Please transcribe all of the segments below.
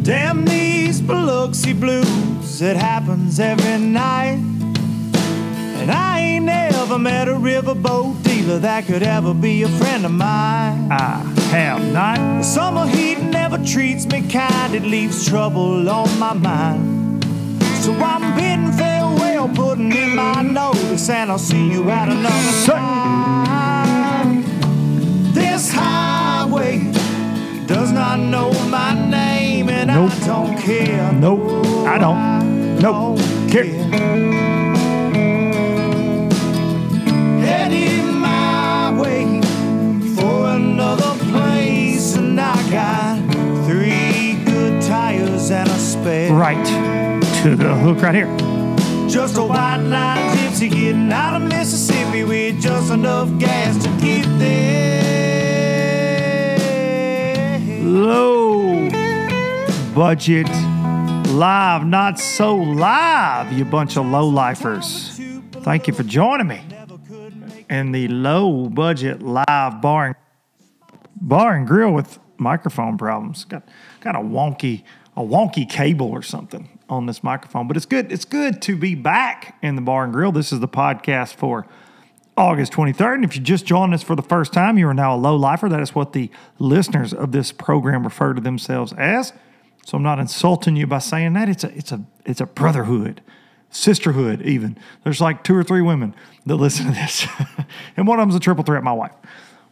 Damn these Biloxi blues, it happens every night. And I ain't never met a riverboat dealer that could ever be a friend of mine. I have not. The summer heat never treats me kind, it leaves trouble on my mind. So I'm bidding farewell, putting in my notice, and I'll see you at another time. This highway does not know my name, and Nope. I don't care. Nope, I don't. Nope. Care. Heading my way for another place, and I got 3 good tires and a spare. Right to the hook right here. Just a white line gypsy getting out of Mississippi with just enough gas to get there. Low budget live, not so live, you bunch of low-lifers. Thank you for joining me in the low budget live bar and grill with microphone problems. Got a wonky cable or something on this microphone, but it's good. It's good to be back in the bar and grill. This is the podcast for August 23rd. And if you just joined us for the first time, you are now a low lifer. That is what the listeners of this program refer to themselves as. So I'm not insulting you by saying that. It's a brotherhood, sisterhood even. There's like 2 or 3 women that listen to this. And one of them's a triple threat, my wife.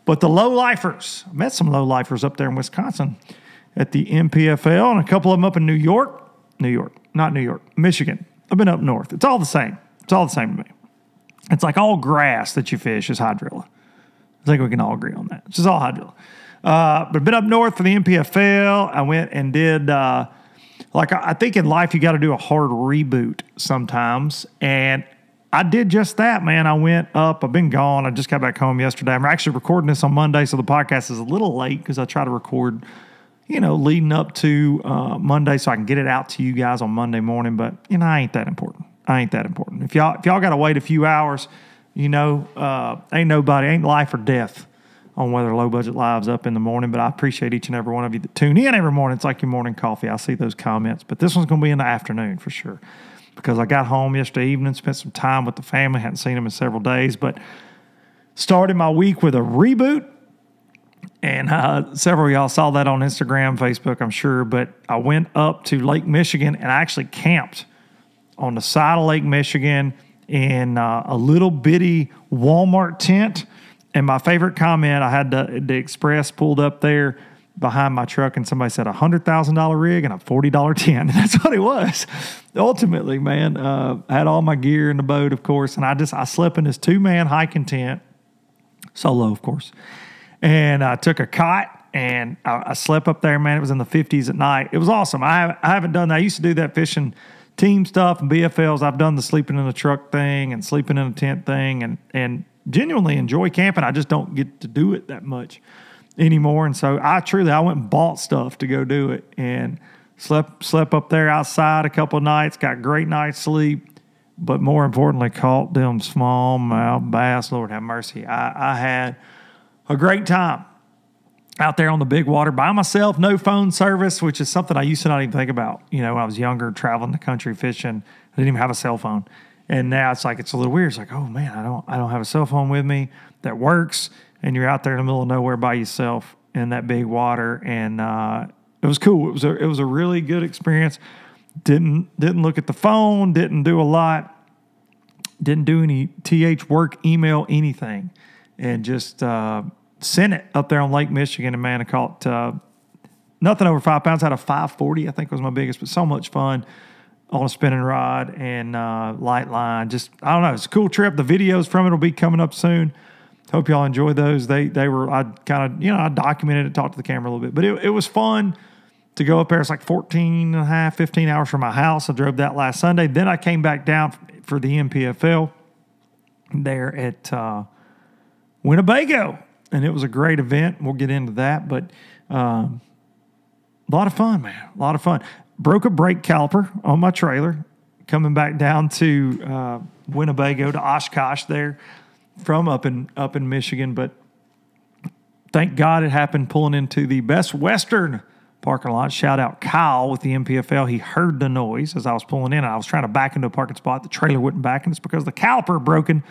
But the low lifers, I met some low lifers up there in Wisconsin at the MPFL, and a couple of them up in Michigan. I've been up north. It's all the same. It's all the same to me. It's like all grass that you fish is hydrilla. I think we can all agree on that. It's just all hydrilla. But I've been up north for the MPFL. I went and did, I think in life you got to do a hard reboot sometimes. And I did just that, man. I went up. I've been gone. I just got back home yesterday. I'm actually recording this on Monday, so the podcast is a little late because I try to record, leading up to Monday so I can get it out to you guys on Monday morning. But, I ain't that important. If y'all got to wait a few hours, ain't life or death on whether Low Budget Live's up in the morning. But I appreciate each and every one of you that tune in every morning. It's like your morning coffee. I see those comments. But this one's going to be in the afternoon for sure, because I got home yesterday evening, spent some time with the family. Hadn't seen them in several days, but started my week with a reboot. And several of y'all saw that on Instagram, Facebook, I'm sure. But I went up to Lake Michigan and I actually camped on the side of Lake Michigan in a little bitty Walmart tent. And my favorite comment, I had the Express pulled up there behind my truck, and somebody said $100,000 rig and a $40 tent. And that's what it was. Ultimately, man, I had all my gear in the boat, of course, and I slept in this 2-man hiking tent, solo, of course. And I took a cot, and I slept up there, man. It was in the 50s at night. It was awesome. I haven't done that. I used to do that fishing team stuff and BFLs. I've done the sleeping in the truck thing and sleeping in a tent thing, and genuinely enjoy camping. I just don't get to do it that much anymore. And so I went and bought stuff to go do it, and slept up there outside a couple of nights, got great night's sleep, but more importantly, caught them smallmouth bass. Lord have mercy. I had a great time out there on the big water by myself, no phone service, which is something I used to not even think about. When I was younger, traveling the country fishing, I didn't even have a cell phone. And now it's a little weird. It's like, oh man, I don't have a cell phone with me that works. And you're out there in the middle of nowhere by yourself in that big water. And it was cool. It was a really good experience. Didn't look at the phone. Didn't do a lot. Didn't do any TH work, email, anything. And just sent it up there on Lake Michigan. And man, I caught nothing over 5 pounds. I had a 540, I think was my biggest, but so much fun on a spinning rod and light line. Just, I don't know, it's a cool trip. The videos from it will be coming up soon. Hope y'all enjoy those. They were, I documented it, talked to the camera a little bit, but it was fun to go up there. It's like 14 and a half, 15 hours from my house. I drove that last Sunday. Then I came back down for the MPFL there at Winnebago, and it was a great event. We'll get into that, but a lot of fun, man. A lot of fun. Broke a brake caliper on my trailer coming back down to Winnebago to Oshkosh there from up in Michigan. But thank God it happened pulling into the Best Western parking lot. Shout out Kyle with the MPFL. He heard the noise as I was pulling in, and I was trying to back into a parking spot. The trailer wouldn't back, and it's because the caliper broken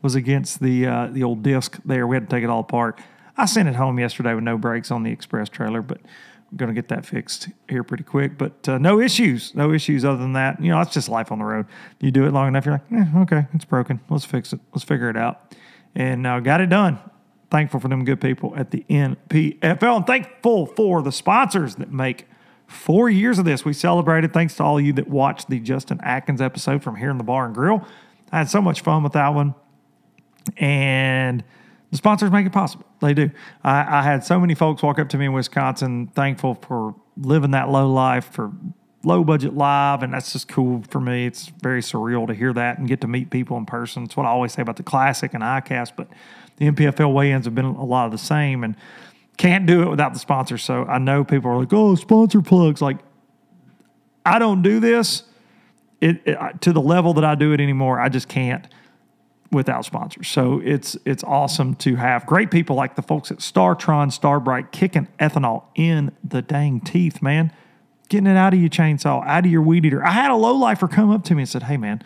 was against the old disc there. We had to take it all apart. I sent it home yesterday with no brakes on the express trailer, but I'm going to get that fixed here pretty quick. But no issues other than that. You know, it's just life on the road. You do it long enough, you're like, okay, it's broken. Let's fix it. Let's figure it out. And got it done. Thankful for them good people at the NPFL, and thankful for the sponsors that make 4 years of this. We celebrated. Thanks to all of you that watched the Justin Atkins episode from here in the Bar and Grill. I had so much fun with that one. And the sponsors make it possible. They do. I had so many folks walk up to me in Wisconsin, thankful for living that low life, for low budget live, and that's just cool for me. It's very surreal to hear that and get to meet people in person. It's what I always say about the Classic and ICAST, but the MPFL weigh-ins have been a lot of the same, and can't do it without the sponsors. So I know people are like, oh, sponsor plugs. Like, I don't do this to the level that I do it anymore. I just can't without sponsors. So it's awesome to have great people like the folks at StarTron, StarBrite, kicking ethanol in the dang teeth, man. Getting it out of your chainsaw, out of your weed eater. I had a lowlifer come up to me and said, hey, man,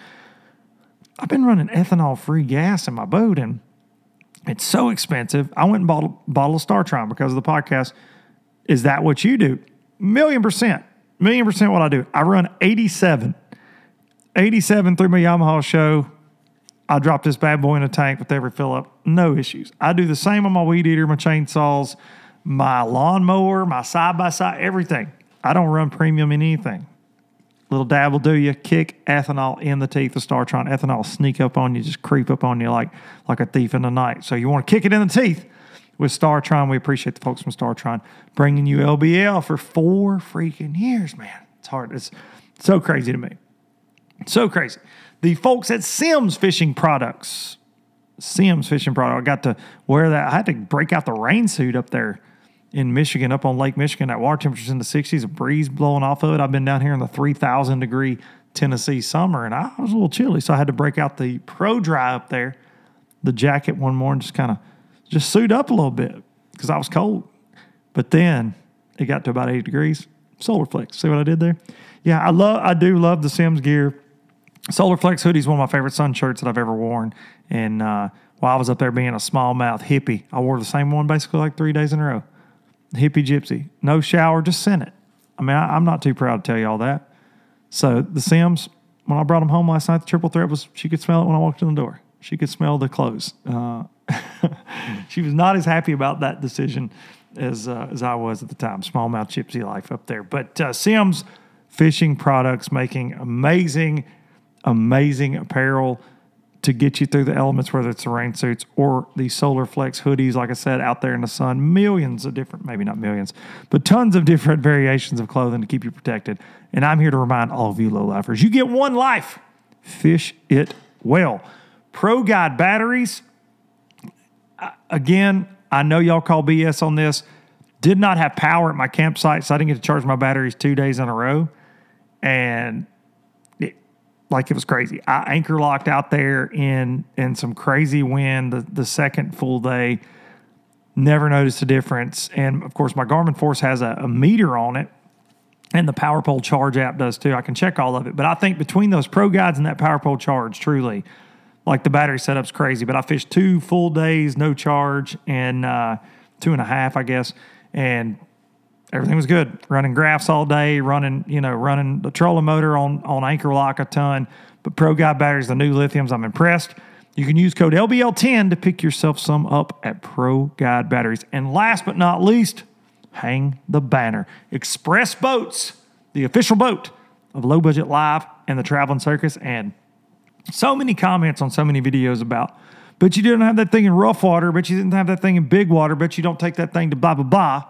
I've been running ethanol-free gas in my boat, and it's so expensive. I went and bought a bottle of StarTron because of the podcast. Is that what you do? 1,000,000%. 1,000,000% what I do. I run 87 through my Yamaha show. I drop this bad boy in a tank with every fill up. No issues. I do the same on my weed eater, my chainsaws, my lawnmower, my side-by-side, everything. I don't run premium in anything. Little dab will do you. Kick ethanol in the teeth of StarTron. Ethanol will sneak up on you, just creep up on you like a thief in the night. So you want to kick it in the teeth with StarTron. We appreciate the folks from StarTron bringing you LBL for 4 freaking years, man. It's hard. It's so crazy to me. So crazy. The folks at Simms Fishing Products. Simms Fishing Product. I got to wear that. I had to break out the rain suit up there in Michigan, up on Lake Michigan. That water temperature's in the 60s, a breeze blowing off of it. I've been down here in the 3,000-degree Tennessee summer, and I was a little chilly, so I had to break out the Pro Dry up there, the jacket one morning, just suit up a little bit because I was cold. But then it got to about 80 degrees. Solar Flex. See what I did there? Yeah, I do love the Simms gear. Solar Flex hoodie is one of my favorite sun shirts that I've ever worn. And while I was up there being a smallmouth hippie, I wore the same one basically like 3 days in a row. Hippie gypsy. No shower, just sent it. I mean, I'm not too proud to tell you all that. So the Simms, when I brought them home last night, the triple threat she could smell it when I walked in the door. She could smell the clothes. She was not as happy about that decision as I was at the time. Smallmouth gypsy life up there. But Simms Fishing Products making amazing apparel to get you through the elements, whether it's the rain suits or the Solar Flex hoodies, like I said, out there in the sun. Millions of different, maybe not millions, but tons of different variations of clothing to keep you protected. And I'm here to remind all of you low-lifers, you get one life. Fish it well. Pro Guide batteries. Again, I know y'all call BS on this. Did not have power at my campsite, so I didn't get to charge my batteries 2 days in a row. And it was crazy. I anchor locked out there in some crazy wind the second full day. Never noticed a difference. And, of course, my Garmin Force has a meter on it, and the PowerPole Charge app does too. I can check all of it. But I think between those Pro Guides and that PowerPole Charge, truly, like the battery setup's crazy. But I fished 2 full days, no charge, and 2.5, I guess. And everything was good. Running graphs all day, running the trolling motor on anchor lock a ton. But Pro Guide batteries, the new lithiums, I'm impressed. You can use code LBL10 to pick yourself some up at Pro Guide batteries. And last but not least, hang the banner. Express Boats, the official boat of Low Budget Live and the Traveling Circus. And so many comments on so many videos about, but you didn't have that thing in rough water, but you didn't have that thing in big water, but you don't take that thing to blah, blah, blah.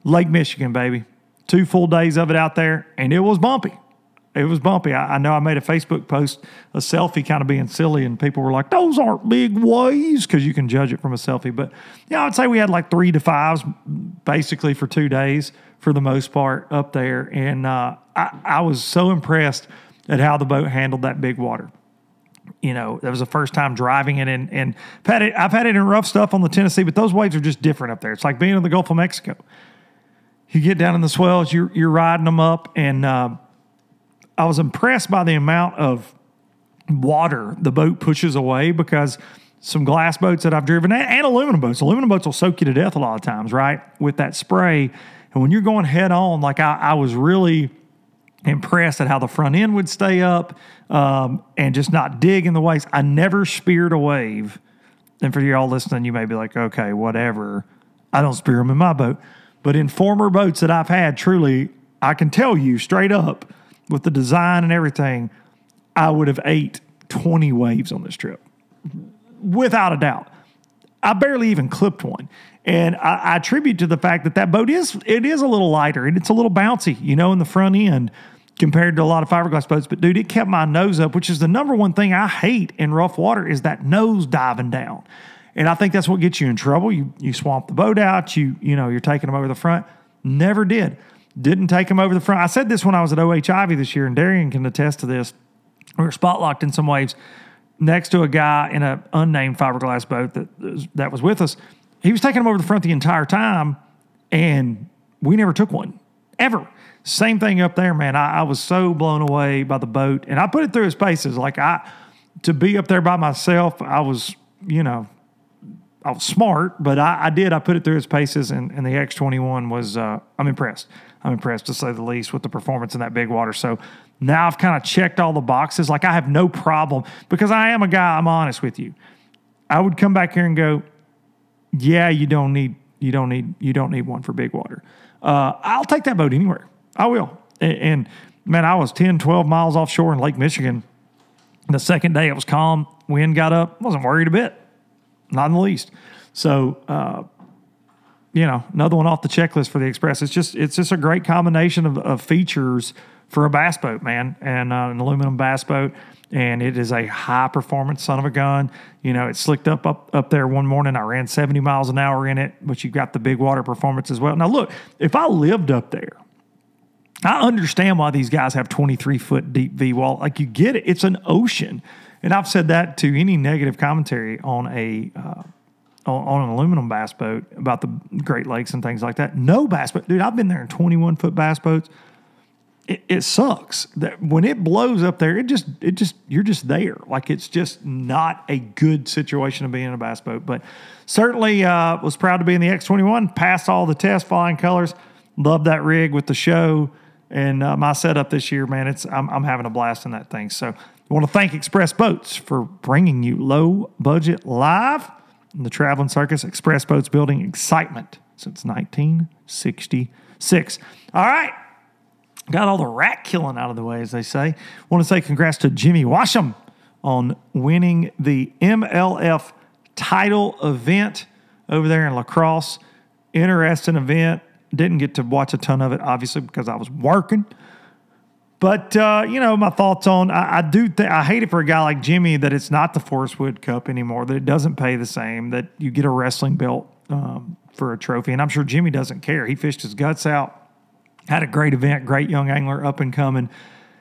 Lake Michigan, baby. 2 full days of it out there, and it was bumpy. It was bumpy. I know I made a Facebook post, a selfie kind of being silly, and people were like, those aren't big waves, because you can judge it from a selfie. But, yeah, I'd say we had like 3 to 5s basically for 2 days for the most part up there. And I was so impressed at how the boat handled that big water. You know, that was the first time driving it, and I've had it in rough stuff on the Tennessee, but those waves are just different up there. It's like being in the Gulf of Mexico. you get down in the swells, you're riding them up, and I was impressed by the amount of water the boat pushes away, because some glass boats that I've driven, and aluminum boats will soak you to death a lot of times, right, with that spray. And when you're going head on, like I was really impressed at how the front end would stay up and just not dig in the waves. I never speared a wave. And for y'all listening, you may be like, okay, whatever. I don't spear them in my boat. But in former boats that I've had, truly, I can tell you straight up, with the design and everything, I would have ate 20 waves on this trip, without a doubt. I barely even clipped one. And I attribute to the fact that boat is a little lighter, and it's a little bouncy, in the front end compared to a lot of fiberglass boats. But, dude, it kept my nose up, which is the number one thing I hate in rough water, is that nose diving down. And I think that's what gets you in trouble. You swamp the boat out. You're taking them over the front. Never did. Didn't take them over the front. I said this when I was at OH Ivy this year, and Darian can attest to this. We were spot locked in some waves next to a guy in an unnamed fiberglass boat that was with us. He was taking them over the front the entire time, and we never took one, ever. Same thing up there, man. I was so blown away by the boat, and I put it through its paces. Like, to be up there by myself, I was smart, but I put it through its paces, and the X21 was, I'm impressed. I'm impressed, to say the least, with the performance in that big water. So now I've kind of checked all the boxes. Like, I have no problem, because I am a guy, I'm honest with you. I would come back here and go, yeah, you don't need one for big water. I'll take that boat anywhere. I will. And man, I was 10, 12 miles offshore in Lake Michigan. The second day it was calm, wind got up, wasn't worried a bit, not in the least. So, another one off the checklist for the Express. It's just a great combination of features for a bass boat, man, and an aluminum bass boat. And it is a high-performance son of a gun. It slicked up there one morning. I ran 70 miles an hour in it, but you've got the big water performance as well. Now, look, if I lived up there, I understand why these guys have 23-foot deep V-wall. Like, you get it. It's an ocean. And I've said that to any negative commentary on an aluminum bass boat about the Great Lakes and things like that. No bass boat. Dude, I've been there in 21-foot bass boats. It sucks that when it blows up there, you're just there. Like, it's just not a good situation to be in a bass boat. But certainly was proud to be in the X21, passed all the tests, flying colors. Love that rig with the show. And my setup this year, man, I'm having a blast in that thing. So I want to thank Express Boats for bringing you low budget live in the traveling circus. Express Boats, building excitement since 1966. All right. Got all the rat killing out of the way, as they say. Want to say congrats to Jimmy Washam on winning the MLF title event over there in La Crosse. Interesting event. Didn't get to watch a ton of it, obviously, because I was working. But, my thoughts on, I hate it for a guy like Jimmy that it's not the Forrest Wood Cup anymore, that it doesn't pay the same, that you get a wrestling belt for a trophy. And I'm sure Jimmy doesn't care. He fished his guts out. Had a great event, great young angler, up and coming,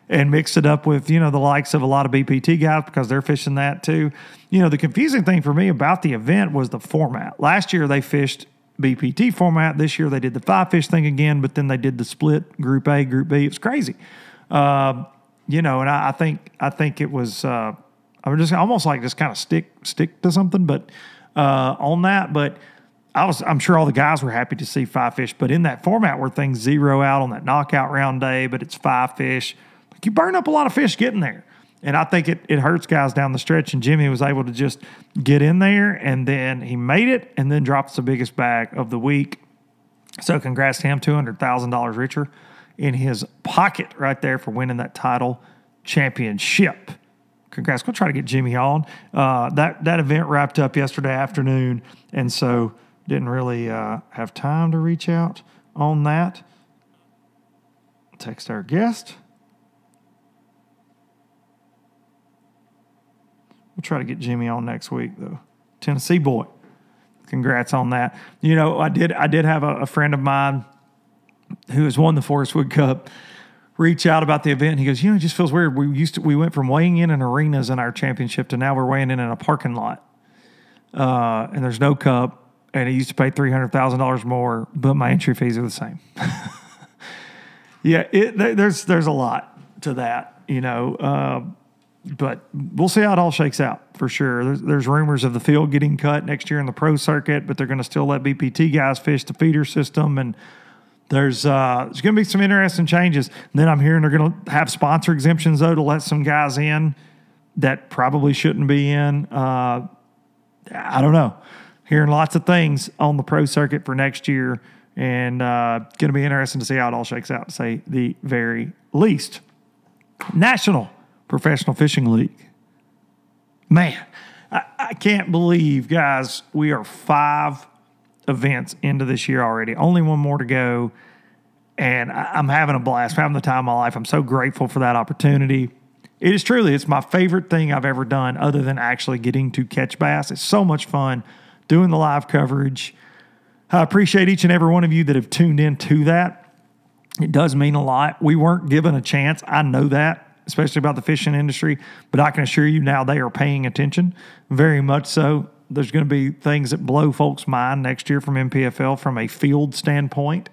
and mixed it up with, the likes of a lot of BPT guys, because they're fishing that too. The confusing thing for me about the event was the format. Last year they fished BPT format. This year they did the 5-fish thing again, but then they did the split Group A, Group B. It was crazy. And I think it was, I would just almost like just kind of stick to something, but on that, but I'm sure all the guys were happy to see 5-fish, but in that format where things zero out on that knockout round day, but it's 5-fish, like, you burn up a lot of fish getting there. And I think it hurts guys down the stretch, and Jimmy was able to just get in there, and then he made it, and then drops the biggest bag of the week. So congrats to him, $200,000 richer in his pocket right there for winning that title championship. Congrats. Go try to get Jimmy on. That event wrapped up yesterday afternoon, and so didn't really have time to reach out on that. Text our guest. We'll try to get Jimmy on next week, though. Tennessee boy. Congrats on that. I did have a friend of mine who has won the Forrest Wood Cup reach out about the event. He goes, it just feels weird. We went from weighing in arenas in our championship to now we're weighing in a parking lot. And there's no cup. and I used to pay $300,000 more, but my entry fees are the same. Yeah, there's a lot to that, but we'll see how it all shakes out for sure. There's rumors of the field getting cut next year in the pro circuit, but they're going to still let BPT guys fish the feeder system, and there's going to be some interesting changes. And then I'm hearing they're going to have sponsor exemptions, though, to let some guys in that probably shouldn't be in. I don't know. Hearing lots of things on the pro circuit for next year, and going to be interesting to see how it all shakes out, to say the very least. National Professional Fishing League. Man, I can't believe, guys, we are 5 events into this year already. Only one more to go, and I'm having a blast. I'm having the time of my life. I'm so grateful for that opportunity. It is truly, it's my favorite thing I've ever done other than actually getting to catch bass. It's so much fun doing the live coverage. I appreciate each and every one of you that have tuned in to that. It does mean a lot. We weren't given a chance. I know that, especially about the fishing industry, but I can assure you now they are paying attention, very much so. There's going to be things that blow folks' mind next year from MPFL from a field standpoint.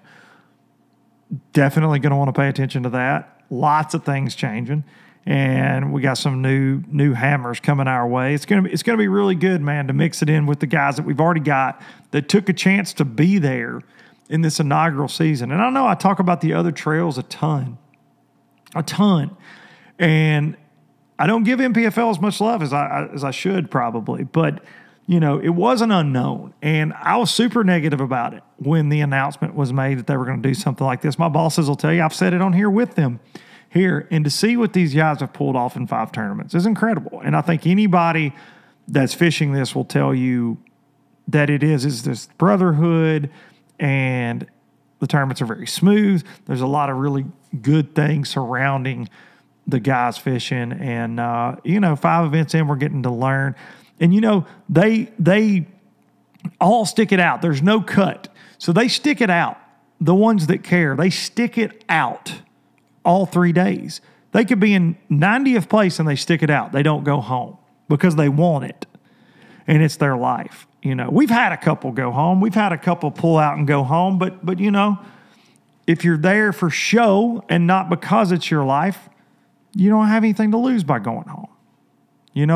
Definitely going to want to pay attention to that. Lots of things changing, and we got some new hammers coming our way. It's going to be really good, man, to mix it in with the guys that we've already got that took a chance to be there in this inaugural season. And I know I talk about the other trails a ton, and I don't give MPFL as much love as I should probably, but it was an unknown, and I was super negative about it when the announcement was made that they were going to do something like this. My bosses will tell you, I've said it on here with them here, and to see what these guys have pulled off in 5 tournaments is incredible. And I think anybody that's fishing this will tell you that it is this brotherhood, and the tournaments are very smooth. There's a lot of really good things surrounding the guys fishing, and 5 events in, we're getting to learn. And, they all stick it out. There's no cut. So they stick it out. The ones that care, they stick it out all 3 days. They could be in 90th place and they stick it out. They don't go home because they want it. And it's their life. We've had a couple go home. We've had a couple pull out and go home. But if you're there for show and not because it's your life, you don't have anything to lose by going home.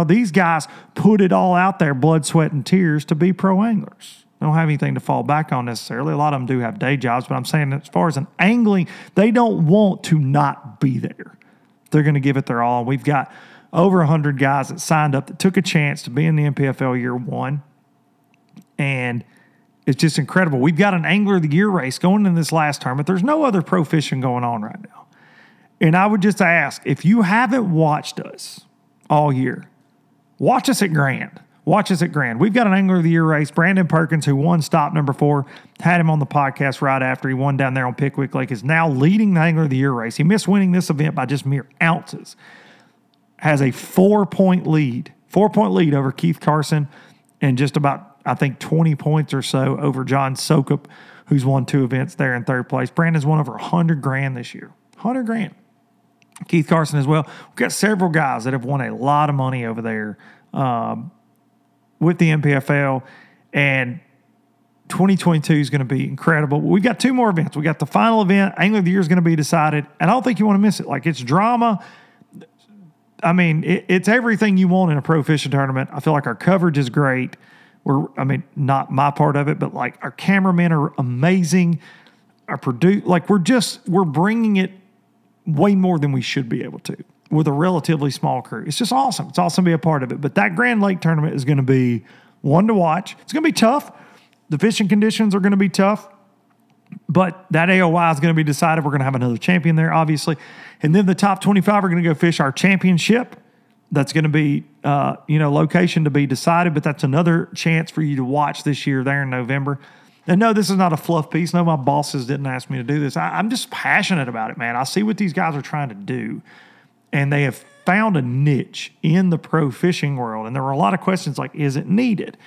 These guys put it all out there, blood, sweat, and tears, to be pro anglers. They don't have anything to fall back on necessarily. A lot of them do have day jobs, but I'm saying as far as an angling, they don't want to not be there. They're going to give it their all. We've got over 100 guys that signed up that took a chance to be in the MPFL year 1, and it's just incredible. We've got an Angler of the Year race going in this last tournament. There's no other pro fishing going on right now. And I would just ask, if you haven't watched us all year, watch us at Grand. Watch us at Grand. We've got an Angler of the Year race. Brandon Perkins, who won stop number 4, had him on the podcast right after he won down there on Pickwick Lake, is now leading the Angler of the Year race. He missed winning this event by just mere ounces. Has a 4-point lead over Keith Carson, and just about, I think, 20 points or so over John Sokup, who's won 2 events there in 3rd place. Brandon's won over $100,000 this year. $100,000. Keith Carson as well. We've got several guys that have won a lot of money over there with the MPFL, and 2022 is going to be incredible. We've got 2 more events. We got the final event. Angler of the Year is going to be decided, and I don't think you want to miss it. Like, it's drama. I mean, it's everything you want in a pro fishing tournament. I feel like our coverage is great. Not my part of it, but like our cameramen are amazing. We're bringing it way more than we should be able to with a relatively small crew. It's just awesome. It's awesome to be a part of it. But that Grand Lake tournament is going to be one to watch. It's going to be tough. The fishing conditions are going to be tough. But that AOY is going to be decided. We're going to have another champion there, obviously. And then the top 25 are going to go fish our championship. That's going to be, location to be decided. But that's another chance for you to watch this year there in November. And no, this is not a fluff piece. No, my bosses didn't ask me to do this. I'm just passionate about it, man. I see what these guys are trying to do. And they have found a niche in the pro fishing world. And there were a lot of questions like, is it needed?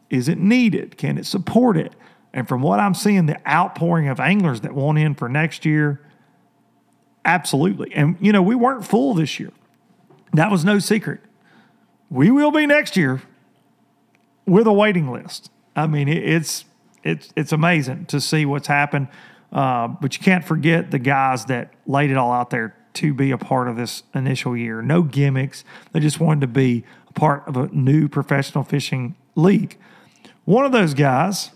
Is it needed? Can it support it? And from what I'm seeing, the outpouring of anglers that want in for next year, absolutely. And, we weren't full this year. That was no secret. We will be next year with a waiting list. I mean, it's it's amazing to see what's happened. But you can't forget the guys that laid it all out there to be a part of this initial year. No gimmicks. They just wanted to be a part of a new professional fishing league. One of those guys,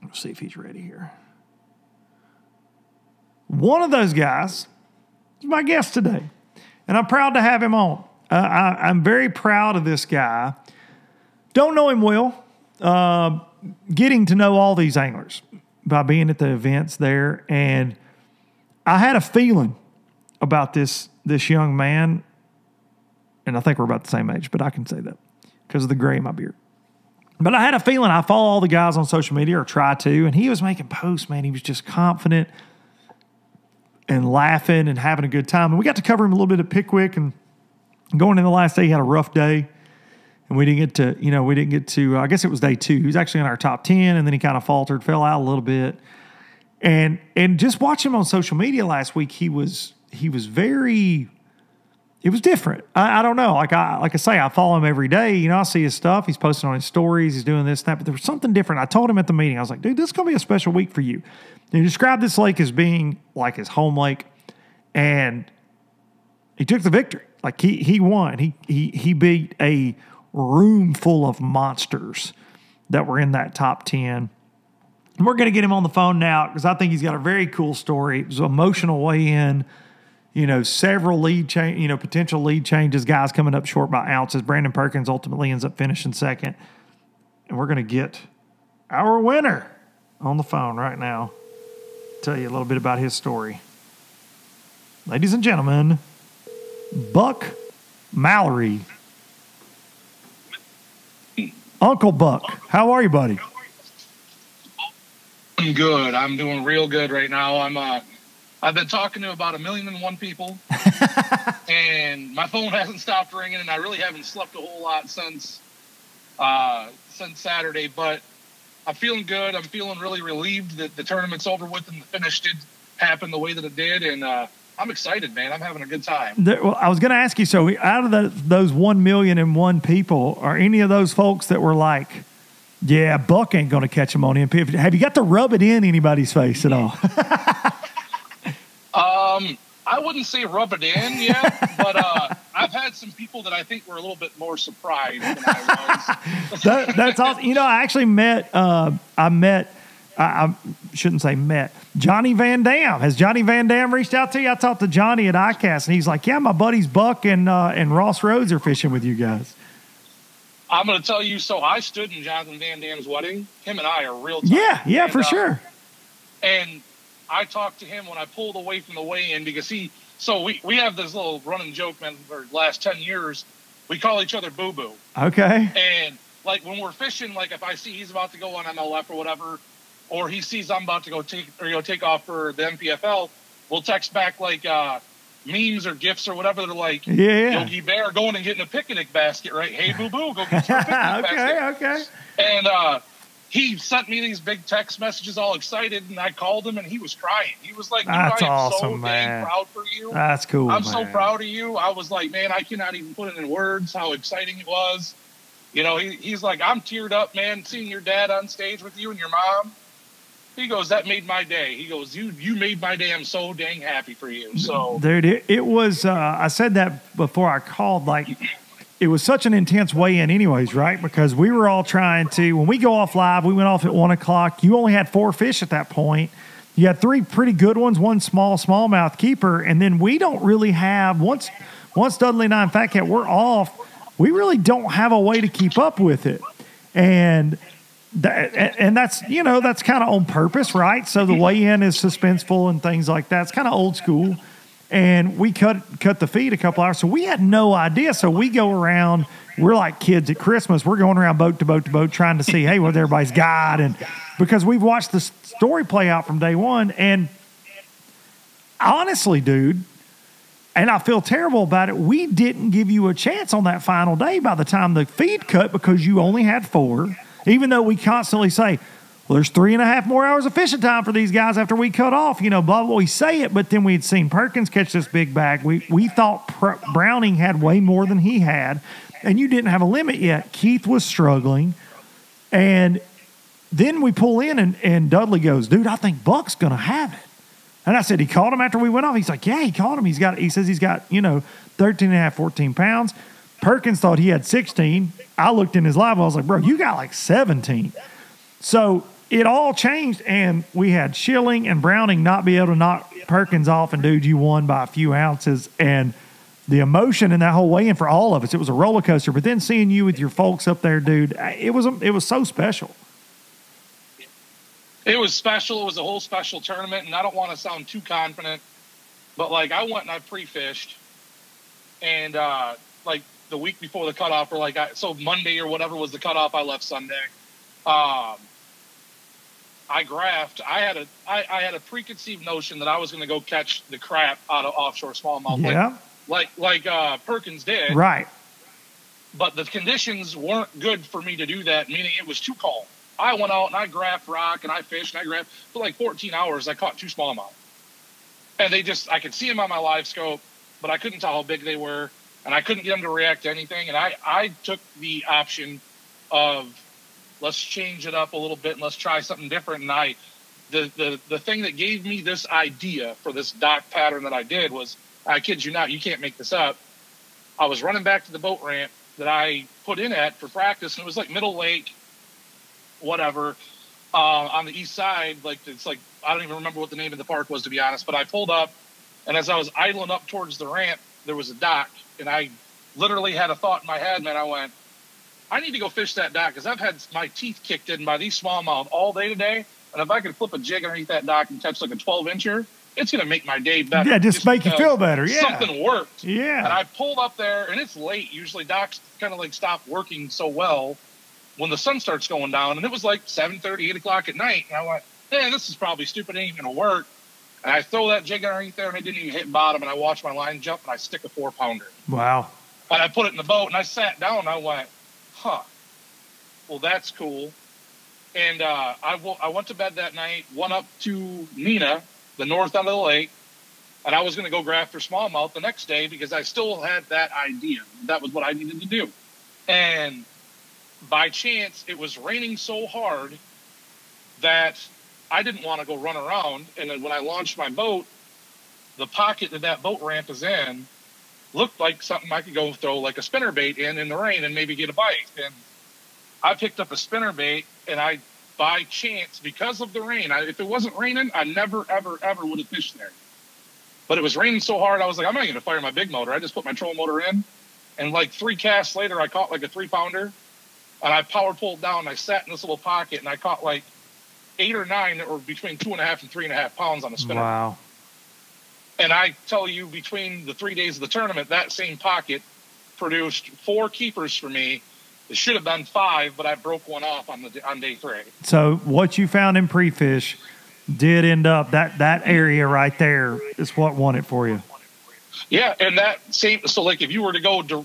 let's see if he's ready here. One of those guys is my guest today, and I'm proud to have him on. I'm very proud of this guy. Don't know him well. Getting to know all these anglers by being at the events there, and I had a feeling about this young man, and I think we're about the same age, but I can say that because of the gray in my beard. But I had a feeling. I follow all the guys on social media, or try to, and he was making posts, man. He was just confident and laughing and having a good time. And we got to cover him a little bit at Pickwick, and going in the last day, he had a rough day. And we didn't get to, I guess it was day 2. He was actually in our top 10, and then he kind of faltered, fell out a little bit. And just watching him on social media last week, he was very, it was different. I don't know. Like I say, I follow him every day. I see his stuff. He's posting on his stories. He's doing this and that. But there was something different. I told him at the meeting, I was like, dude, this is going to be a special week for you. And he described this lake as being like his home lake. And he took the victory. Like he won. He beat a room full of monsters that were in that top 10. And we're going to get him on the phone now because I think he's got a very cool story. It was an emotional weigh-in. Several potential lead changes, guys coming up short by ounces. Brandon Perkins ultimately ends up finishing second. And we're going to get our winner on the phone right now. Tell you a little bit about his story. Ladies and gentlemen, Buck Mallory. Uncle Buck, how are you, buddy? I'm good. I'm doing real good right now. I've been talking to about 1,000,001 people, and my phone hasn't stopped ringing, and I really haven't slept a whole lot since Saturday. But I'm feeling good. I'm feeling really relieved that the tournament's over with and the finish did happen the way that it did, and I'm excited, man. I'm having a good time. Well, I was going to ask you, so out of those 1,000,001 people, are any of those folks that were like, yeah, Buck ain't going to catch him on MP? Have you got to rub it in anybody's face at all? I wouldn't say rub it in yet, but I've had some people that I think were a little bit more surprised than I was. That's awesome. I actually met I shouldn't say met. Johnny Van Dam. Has Johnny Van Dam reached out to you? I talked to Johnny at ICAST, and he's like, yeah, my buddies Buck and Ross Rhodes are fishing with you guys. I'm going to tell you, so I stood in Jonathan Van Dam's wedding. Him and I are real tight. Yeah, for sure. And I talked to him when I pulled away from the weigh-in because we have this little running joke, man, for the last 10 years. We call each other Boo-Boo. Okay. And, like, when we're fishing, like, if I see he's about to go on MLF or whatever, or he sees I'm about to go take off for the MPFL, we'll text back, like, memes or GIFs or whatever. They're like, Yogi Bear going and getting a picnic basket, right? Hey, Boo-Boo, go get your picnic basket. Okay. And he sent me these big text messages all excited, and I called him, and he was crying. He was like, dude, That's I am awesome, so man. dang proud for you. That's cool, I'm so proud of you. I was like, man, I cannot even put it in words how exciting it was. He's like, I'm teared up, man, seeing your dad on stage with you and your mom. He goes, that made my day. He goes, you made my day. I'm so dang happy for you. So, dude, it was, I said that before I called, like, it was such an intense weigh-in anyways, right? Because we were all trying to, when we go off live, we went off at 1 o'clock. You only had 4 fish at that point. You had 3 pretty good ones, 1 smallmouth keeper, and then we don't really have, once Dudley and I and Fat Cat, we're off, we really don't have a way to keep up with it. And that's, that's kind of on purpose, right? So the weigh-in is suspenseful and things like that. It's kind of old school. And we cut the feed a couple hours. So we had no idea. So we go around, we're like kids at Christmas. We're going around boat to boat to boat trying to see, hey, what everybody's got. And because we've watched the story play out from day one. And honestly, dude, and I feel terrible about it, we didn't give you a chance on that final day by the time the feed cut because you only had 4. Even though we constantly say, well, there's 3.5 more hours of fishing time for these guys after we cut off, blah, blah, we say it, but then we'd seen Perkins catch this big bag. We thought Browning had way more than he had, and you didn't have a limit yet. Keith was struggling, and then we pull in and Dudley goes, dude, I think Buck's going to have it. And I said, he caught him after we went off. He's like, yeah, he caught him. He says he's got, 13 and a half, 14 pounds. Perkins thought he had 16. I looked in his live. I was like, bro, you got like 17. So it all changed. And we had Schilling and Browning not be able to knock Perkins off. And dude, you won by a few ounces. And the emotion in that whole weigh-in for all of us, it was a roller coaster. But then seeing you with your folks up there, dude, it was so special. It was special. It was a whole special tournament, and I don't want to sound too confident, but like I went and I pre-fished, and like the week before the cutoff, or like so Monday or whatever was the cutoff, I left Sunday. I graphed. I had a preconceived notion that I was going to go catch the crap out of offshore smallmouth, like Perkins did, right? But the conditions weren't good for me to do that. Meaning it was too cold. I went out and I graphed rock and I fished and I graphed for like 14 hours. I caught 2 smallmouth, and I could see them on my live scope, but I couldn't tell how big they were, and I couldn't get them to react to anything. And I took the option of let's change it up a little bit and let's try something different. And the thing that gave me this idea for this dock pattern that I did was, I kid you not, you can't make this up. I was running back to the boat ramp that I put in at for practice, and it was like Middle Lake, whatever, on the east side. Like, it's like, I don't even remember what the name of the park was, to be honest, but I pulled up, and as I was idling up towards the ramp, there was a dock, and I literally had a thought in my head, man. I went, I need to go fish that dock, because I've had my teeth kicked in by these smallmouth all day today, and if I could flip a jig underneath that dock and catch like a 12-incher, it's going to make my day better. Yeah, just make you feel better. Yeah. Something worked. Yeah. And I pulled up there, and it's late. Usually docks kind of like stop working so well when the sun starts going down, and it was like 7:30, 8 o'clock at night, and I went, man, this is probably stupid, it ain't gonna work. And I throw that jig underneath there, and it didn't even hit bottom, and I watch my line jump, and I stick a 4-pounder. Wow. And I put it in the boat, and I sat down, and I went, well, that's cool. And I went to bed that night, went up to Neenah, the north end of the lake, and I was gonna go graph for smallmouth the next day, because I still had that idea. That was what I needed to do. And by chance, it was raining so hard that I didn't want to go run around. And then when I launched my boat, the pocket that boat ramp is in looked like something I could go throw like a spinnerbait in the rain and maybe get a bite. And I picked up a spinnerbait, and I, by chance, because of the rain, if it wasn't raining, I never, ever, ever would have fished there. But it was raining so hard, I was like, I'm not going to fire my big motor. I just put my trolling motor in, and like 3 casts later, I caught like a 3-pounder. And I power pulled down, and I sat in this little pocket, and I caught like 8 or 9 that were between 2.5 and 3.5 pounds on a spinner. Wow. And I tell you, between the 3 days of the tournament, that same pocket produced 4 keepers for me. It should have been 5, but I broke one off on day 3. So what you found in pre-fish did end up, that area right there is what won it for you. Yeah, and that same, so like if you were to go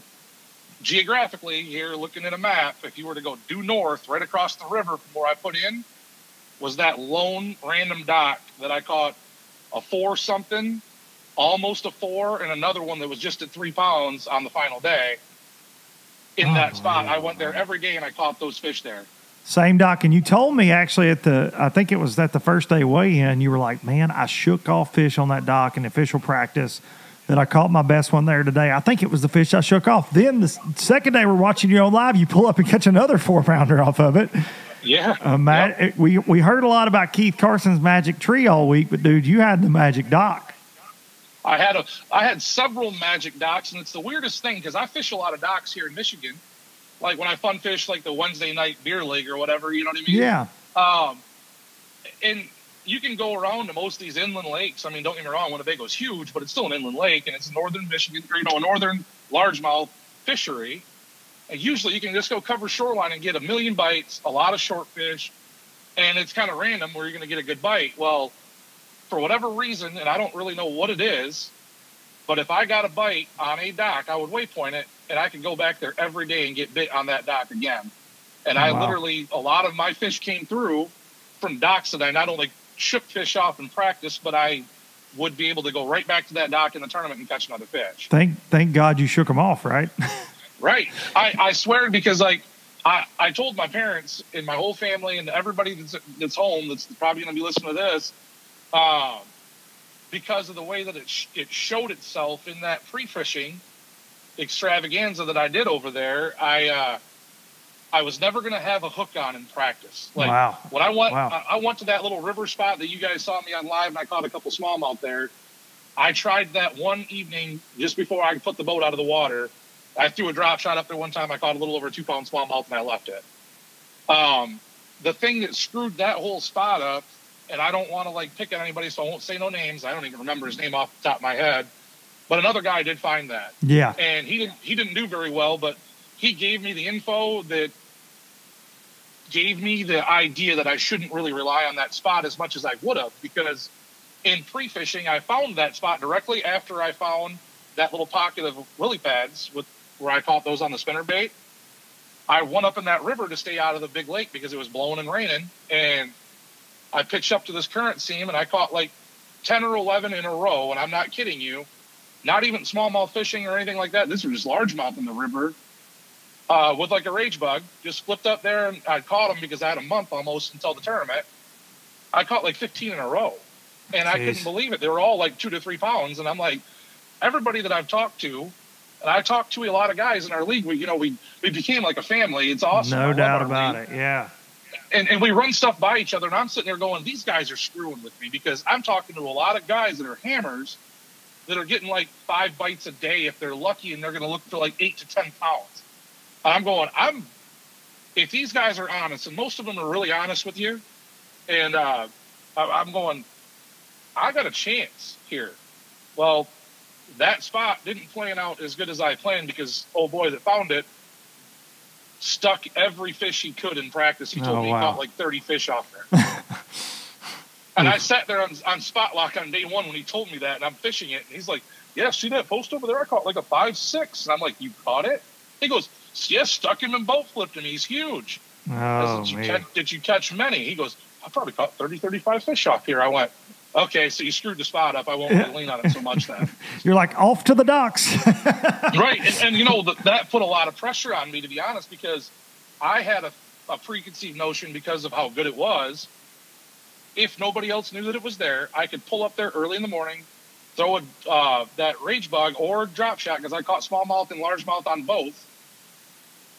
geographically here, looking at a map, if you were to go due north, right across the river from where I put in, was that lone random dock that I caught a 4-something, almost a 4, and another one that was just at 3 pounds on the final day. In that spot, I went there every day, and I caught those fish there. Same dock, and you told me actually I think it was at the first day weigh-in, you were like, man, I shook off fish on that dock in official practice, that I caught my best one there today. I think it was the fish I shook off. Then the second day we're watching you on live, you pull up and catch another 4-pounder off of it. Yeah. Yep. We heard a lot about Keith Carson's magic tree all week, but dude, you had the magic dock. I had several magic docks, and it's the weirdest thing, because I fish a lot of docks here in Michigan. Like when I fun fish like the Wednesday night beer league or whatever, you know what I mean? Yeah. And you can go around to most of these inland lakes. I mean, don't get me wrong, Winnebago's huge, but it's still an inland lake, and it's northern Michigan, or, a northern largemouth fishery. And usually you can just go cover shoreline and get 1 million bites, a lot of short fish, and it's kind of random where you're going to get a good bite. Well, for whatever reason, and I don't really know what it is, but if I got a bite on a dock, I would waypoint it, and I could go back there every day and get bit on that dock again. And I literally, a lot of my fish came through from docks that I not only shook fish off in practice, but I would be able to go right back to that dock in the tournament and catch another fish. Thank God you shook them off, right? Right. I swear, because like I told my parents and my whole family and everybody that's home that's probably going to be listening to this, because of the way that it showed itself in that pre-fishing extravaganza that I did over there. I was never going to have a hook on in practice. Like wow. when I wow. went to that little river spot that you guys saw me on live, and I caught a couple smallmouth there. I tried that one evening just before I put the boat out of the water. I threw a drop shot up there one time. I caught a little over a 2-pound smallmouth, and I left it. The thing that screwed that whole spot up, and I don't want to like pick at anybody, so I won't say no names. I don't even remember his name off the top of my head. But another guy did find that. Yeah. And he didn't do very well, but he gave me the info that gave me the idea that I shouldn't really rely on that spot as much as I would have, because in pre-fishing, I found that spot directly after I found that little pocket of lily pads where I caught those on the spinnerbait. I went up in that river to stay out of the big lake because it was blowing and raining, and I pitched up to this current seam, and I caught like 10 or 11 in a row, and I'm not kidding you. Not even smallmouth fishing or anything like that. This was just largemouth in the river. With like a rage bug, just flipped up there, and I caught them because I had a month almost until the tournament. I caught like 15 in a row, and I couldn't believe it. They were all like 2 to 3 pounds, and I'm like, everybody that I've talked to, and I talked to a lot of guys in our league. We became like a family. It's awesome. No doubt about it. Yeah. And we run stuff by each other, and I'm sitting there going, these guys are screwing with me, because I'm talking to a lot of guys that are hammers that are getting like 5 bites a day if they're lucky, and they're going to look for like 8 to 10 pounds. I'm going, if these guys are honest, and most of them are really honest with you, and I'm going, I got a chance here. Well, that spot didn't plan out as good as I planned, because old boy that found it stuck every fish he could in practice. He told me he caught like 30 fish off there. And I sat there on spot lock on day one when he told me that, and I'm fishing it, and he's like, yeah, see that post over there? I caught like a 5-6. And I'm like, you caught it? He goes, yes, stuck him and boat flipped him. He's huge. Oh, did you catch many? He goes, I probably caught 30, 35 fish off here. I went, okay, so you screwed the spot up. I won't really lean on it so much then. You're like, off to the docks. Right. And you know, that put a lot of pressure on me, to be honest, because I had a preconceived notion because of how good it was. If nobody else knew that it was there, I could pull up there early in the morning, throw that rage bug or drop shot, because I caught smallmouth and largemouth on both.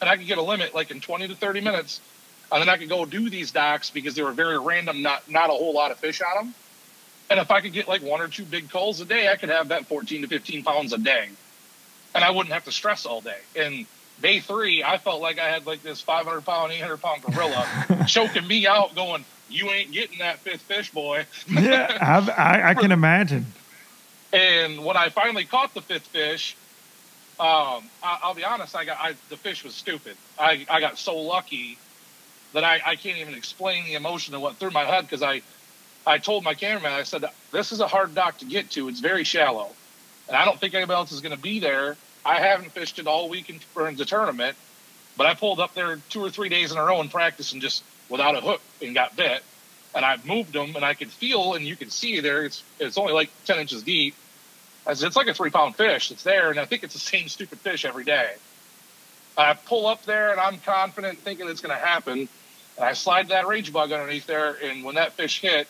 And I could get a limit like in 20 to 30 minutes. And then I could go do these docks because they were very random, not a whole lot of fish on them. And if I could get like 1 or 2 big culls a day, I could have that 14 to 15 pounds a day. And I wouldn't have to stress all day. And day 3, I felt like I had like this 500-pound, 800-pound gorilla choking me out going, you ain't getting that 5th fish, boy. Yeah, I can imagine. And when I finally caught the 5th fish, I'll be honest, the fish was stupid. I got so lucky that I can't even explain the emotion that went through my head, because I told my cameraman, I said, this is a hard dock to get to. It's very shallow. And I don't think anybody else is going to be there. I haven't fished it all week in the tournament, but I pulled up there 2 or 3 days in a row and practiced and just without a hook and got bit. And I moved them, and I could feel, and you can see there, it's only like 10 inches deep. I said, it's like a 3-pound fish that's there, and I think it's the same stupid fish every day. I pull up there, and I'm confident, thinking it's going to happen. And I slide that rage bug underneath there, and when that fish hit,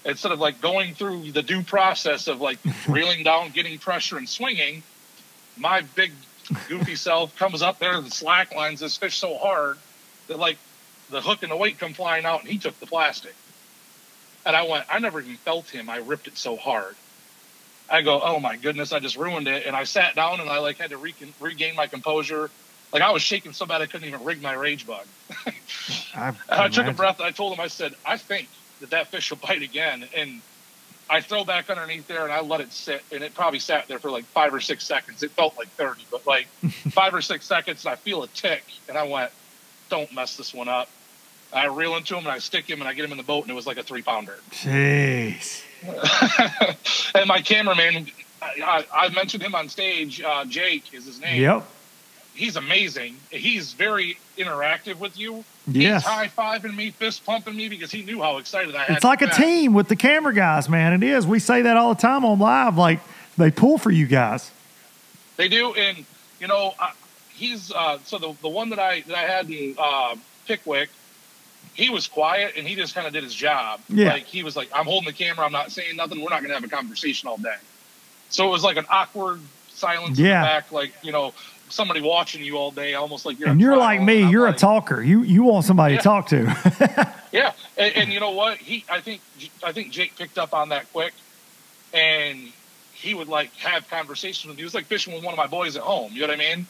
instead of like going through the due process of like reeling down, getting pressure, and swinging, my big goofy self comes up there and slack lines this fish so hard that like the hook and the weight come flying out, and he took the plastic. And I went, I never even felt him. I ripped it so hard. I go, oh my goodness, I just ruined it. And I sat down, and I like had to regain my composure. Like I was shaking so bad I couldn't even rig my rage bug. I took a breath, and I told him, I said, I think that fish will bite again. And I throw back underneath there, and I let it sit, and it probably sat there for like 5 or 6 seconds. It felt like 30, but like 5 or 6 seconds, and I feel a tick, and I went, don't mess this one up. I reel into him, and I stick him, and I get him in the boat, and it was like a 3-pounder. Jeez. And my cameraman, I mentioned him on stage. Jake is his name. Yep. He's amazing. He's very interactive with you. Yes. He's high-fiving me, fist-pumping me, because he knew how excited I had. It's like a team with the camera guys, man. It is. We say that all the time on live. Like, they pull for you guys. They do. And, you know, he's so the one that I had in Pickwick, he was quiet and he just kind of did his job. Yeah. Like he was like, I'm holding the camera, I'm not saying nothing, we're not gonna have a conversation all day. So it was like an awkward silence in the back, like, you know, somebody watching you all day, almost like you're. And you're like me, you're a talker. You want somebody to talk to. Yeah, and you know what? I think Jake picked up on that quick, and he would like have conversations with me. He was like fishing with one of my boys at home. You know what I mean?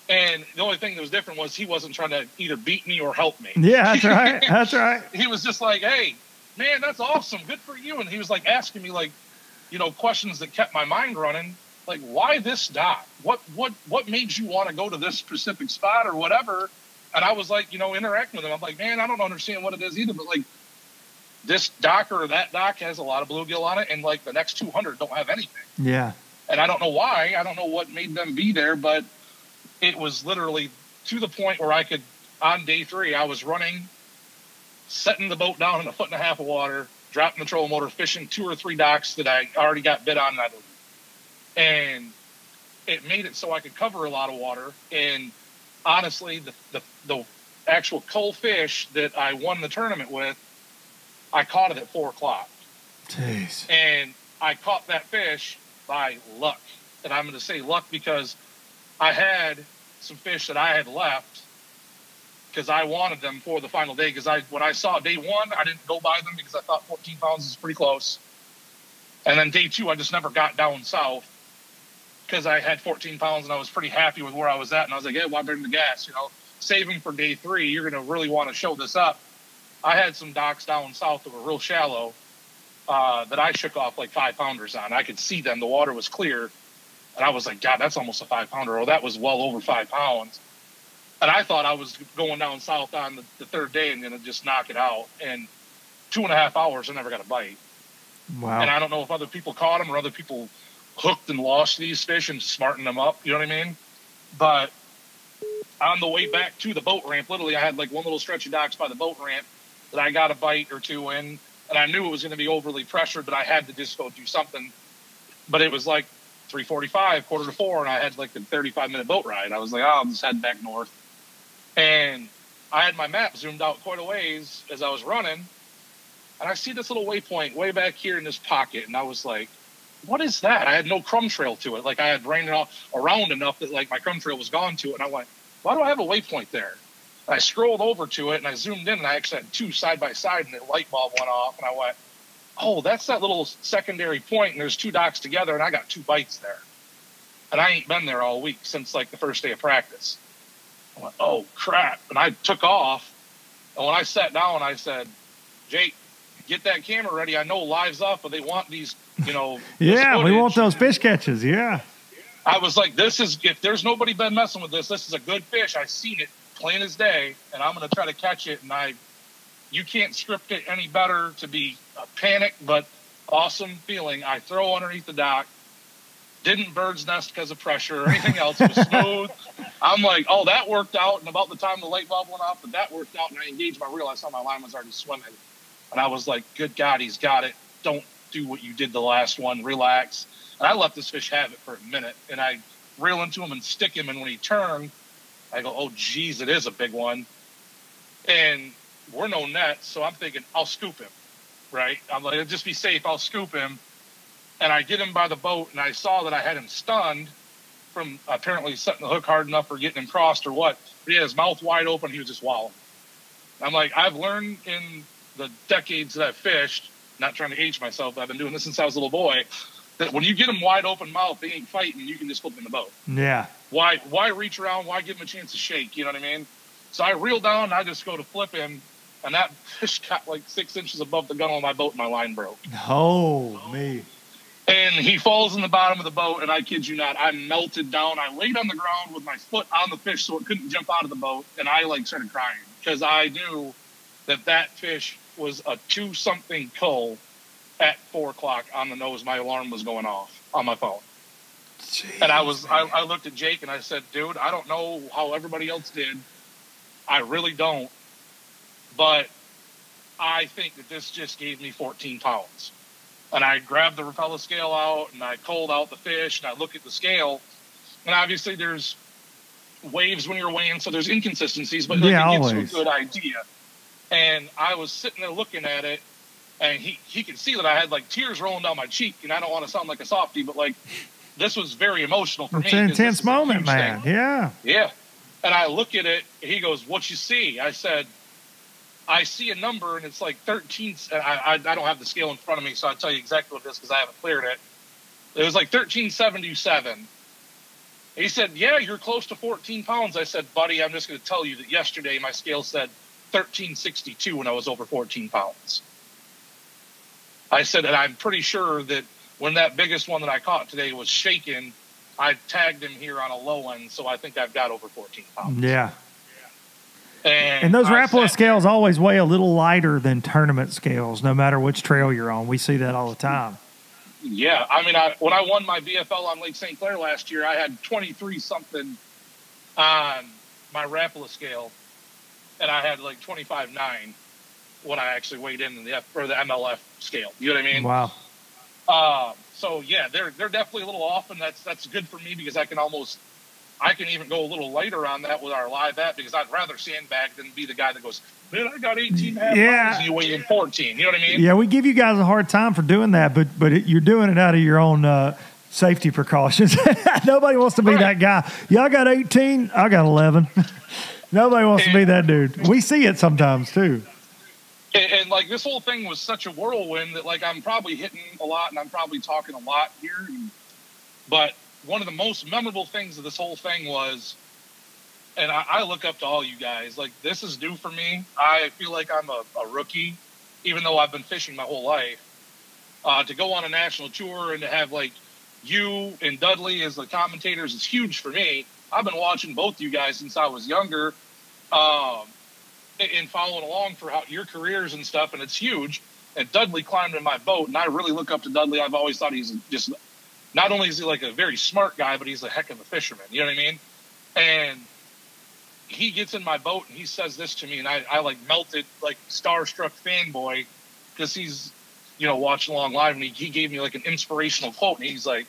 And the only thing that was different was he wasn't trying to either beat me or help me. Yeah, that's right. That's right. He was just like, "Hey, man, that's awesome. Good for you." And he was like asking me like, you know, questions that kept my mind running. Like, why this dock? What made you want to go to this specific spot or whatever? And I was like, you know, interacting with him. I'm like, man, I don't understand what it is either, but like this dock or that dock has a lot of bluegill on it, and like the next 200 don't have anything. Yeah. And I don't know why. I don't know what made them be there, but it was literally to the point where I could, on day 3, I was running, setting the boat down in 1.5 feet of water, dropping the trolling motor, fishing 2 or 3 docks that I already got bit on, and it made it so I could cover a lot of water. And honestly, the actual cull fish that I won the tournament with, I caught it at 4 o'clock. Jeez. And I caught that fish by luck. And I'm going to say luck because I had some fish that I had left because I wanted them for the final day. Because when I saw day 1, I didn't go buy them because I thought 14 pounds is pretty close. And then day 2, I just never got down south because I had 14 pounds and I was pretty happy with where I was at. And I was like, yeah, why bring the gas? You know, save them for day 3. You're going to really want to show this up. I had some docks down south that were real shallow that I shook off like 5-pounders on. I could see them. The water was clear. And I was like, God, that's almost a 5-pounder. Oh, that was well over 5 pounds. And I thought I was going down south on the 3rd day and going to just knock it out. And 2.5 hours, I never got a bite. Wow. And I don't know if other people caught them or other people hooked and lost these fish and smartened them up. You know what I mean? But on the way back to the boat ramp, literally I had like one little stretch of docks by the boat ramp that I got a bite or 2 in. And I knew it was going to be overly pressured, but I had to just go do something. But it was like 3:45, 3:45, and I had like a 35-minute boat ride. I was like, oh, I'll just head back north. And I had my map zoomed out quite a ways as I was running. And I see this little waypoint way back here in this pocket. And I was like, what is that? I had no crumb trail to it. Like I had ran it around enough that like my crumb trail was gone to it. And I went, why do I have a waypoint there? And I scrolled over to it and I zoomed in and I actually had 2 side by side and the light bulb went off. And I went, oh, that's that little secondary point. And there's 2 docks together and I got 2 bites there. And I ain't been there all week since like the first day of practice. I went, oh crap. And I took off. And when I sat down, I said, Jake, get that camera ready. I know live's up, but they want these, you know. Yeah, we want those fish catches. Yeah. I was like, if there's nobody been messing with this is a good fish. I seen it plain as day, and I'm going to try to catch it. And you can't script it any better to be a panic, but awesome feeling. I throw underneath the dock. Didn't bird's nest because of pressure or anything else. It was smooth. I'm like, oh, that worked out. And about the time the light bulb went off, that worked out. And I engaged my reel. I saw my line was already swimming. And I was like, good God, he's got it. Don't do what you did the last one. Relax. And I let this fish have it for a minute. And I reel into him and stick him. And when he turned, I go, oh, geez, it is a big one. And we're no net. So I'm thinking, I'll scoop him. Right? I'm like, it'll just be safe. I'll scoop him. And I get him by the boat. And I saw that I had him stunned from apparently setting the hook hard enough or getting him crossed or what. But he had his mouth wide open. He was just wallowing. I'm like, I've learned in the decades that I've fished, not trying to age myself, I've been doing this since I was a little boy, that when you get them wide open mouth, they ain't fighting, you can just flip them in the boat. Yeah. Why reach around? Why give him a chance to shake? You know what I mean? So I reel down and I just go to flip him, and that fish got like 6 inches above the gunnel of my boat and my line broke. Oh, me. And he falls in the bottom of the boat, and I kid you not, I melted down. I laid on the ground with my foot on the fish so it couldn't jump out of the boat, and I like started crying because I knew that fish was a 2-something cull at 4 o'clock on the nose. My alarm was going off on my phone. Jeez, and I looked at Jake and I said, dude, I don't know how everybody else did. I really don't. But I think that this just gave me 14 pounds. And I grabbed the Rapala scale out and I culled out the fish and I look at the scale. And obviously there's waves when you're weighing, so there's inconsistencies, but Yeah, it gives you a always. good idea. And I was sitting there looking at it, and he could see that I had like tears rolling down my cheek, and I don't want to sound like a softie, but like this was very emotional for me. It's an 'cause this intense is a moment, huge man. thing. Yeah. Yeah. And I look at it, he goes, "What you see?" I said, "I see a number, and it's like 13." I don't have the scale in front of me, so I'll tell you exactly what it is because I haven't cleared it. It was like 1377. He said, "Yeah, you're close to 14 pounds." I said, "Buddy, I'm just going to tell you that yesterday my scale said 1362 when I was over 14 pounds." I said, "And I'm pretty sure that when that biggest one that I caught today was shaken, I tagged him here on a low end, so I think I've got over 14 pounds." Yeah. And those I Rapala sat scales always weigh a little lighter than tournament scales, no matter which trail you're on. We see that all the time. Yeah, I mean, when I won my BFL on Lake St. Clair last year, I had 23 something on my Rapala scale, and I had like 25.9 when I actually weighed in the MLF scale. You know what I mean? Wow. So yeah, they're definitely a little off, and that's good for me because I can even go a little lighter on that with our live app because I'd rather sandbag than be the guy that goes, "Man, I got 18 and a half pounds and you weigh in 14. You know what I mean? Yeah, we give you guys a hard time for doing that, but you're doing it out of your own safety precautions. Nobody wants to be that guy. Y'all got 18, I got 11. Nobody wants to be that dude. We see it sometimes too. And like this whole thing was such a whirlwind that like I'm probably hitting a lot and I'm probably talking a lot here. But one of the most memorable things of this whole thing was, and I look up to all you guys, like this is new for me. I feel like I'm a rookie, even though I've been fishing my whole life. To go on a national tour and to have like you and Dudley as the commentators is huge for me. I've been watching both you guys since I was younger. And following along for your careers and stuff, and it's huge. And Dudley climbed in my boat, and I really look up to Dudley. I've always thought he's just, not only is he like a very smart guy, but he's a heck of a fisherman. You know what I mean? And he gets in my boat, and he says this to me, and I like melted, like starstruck fanboy, because he's, watching along live, and he gave me like an inspirational quote, and he's like,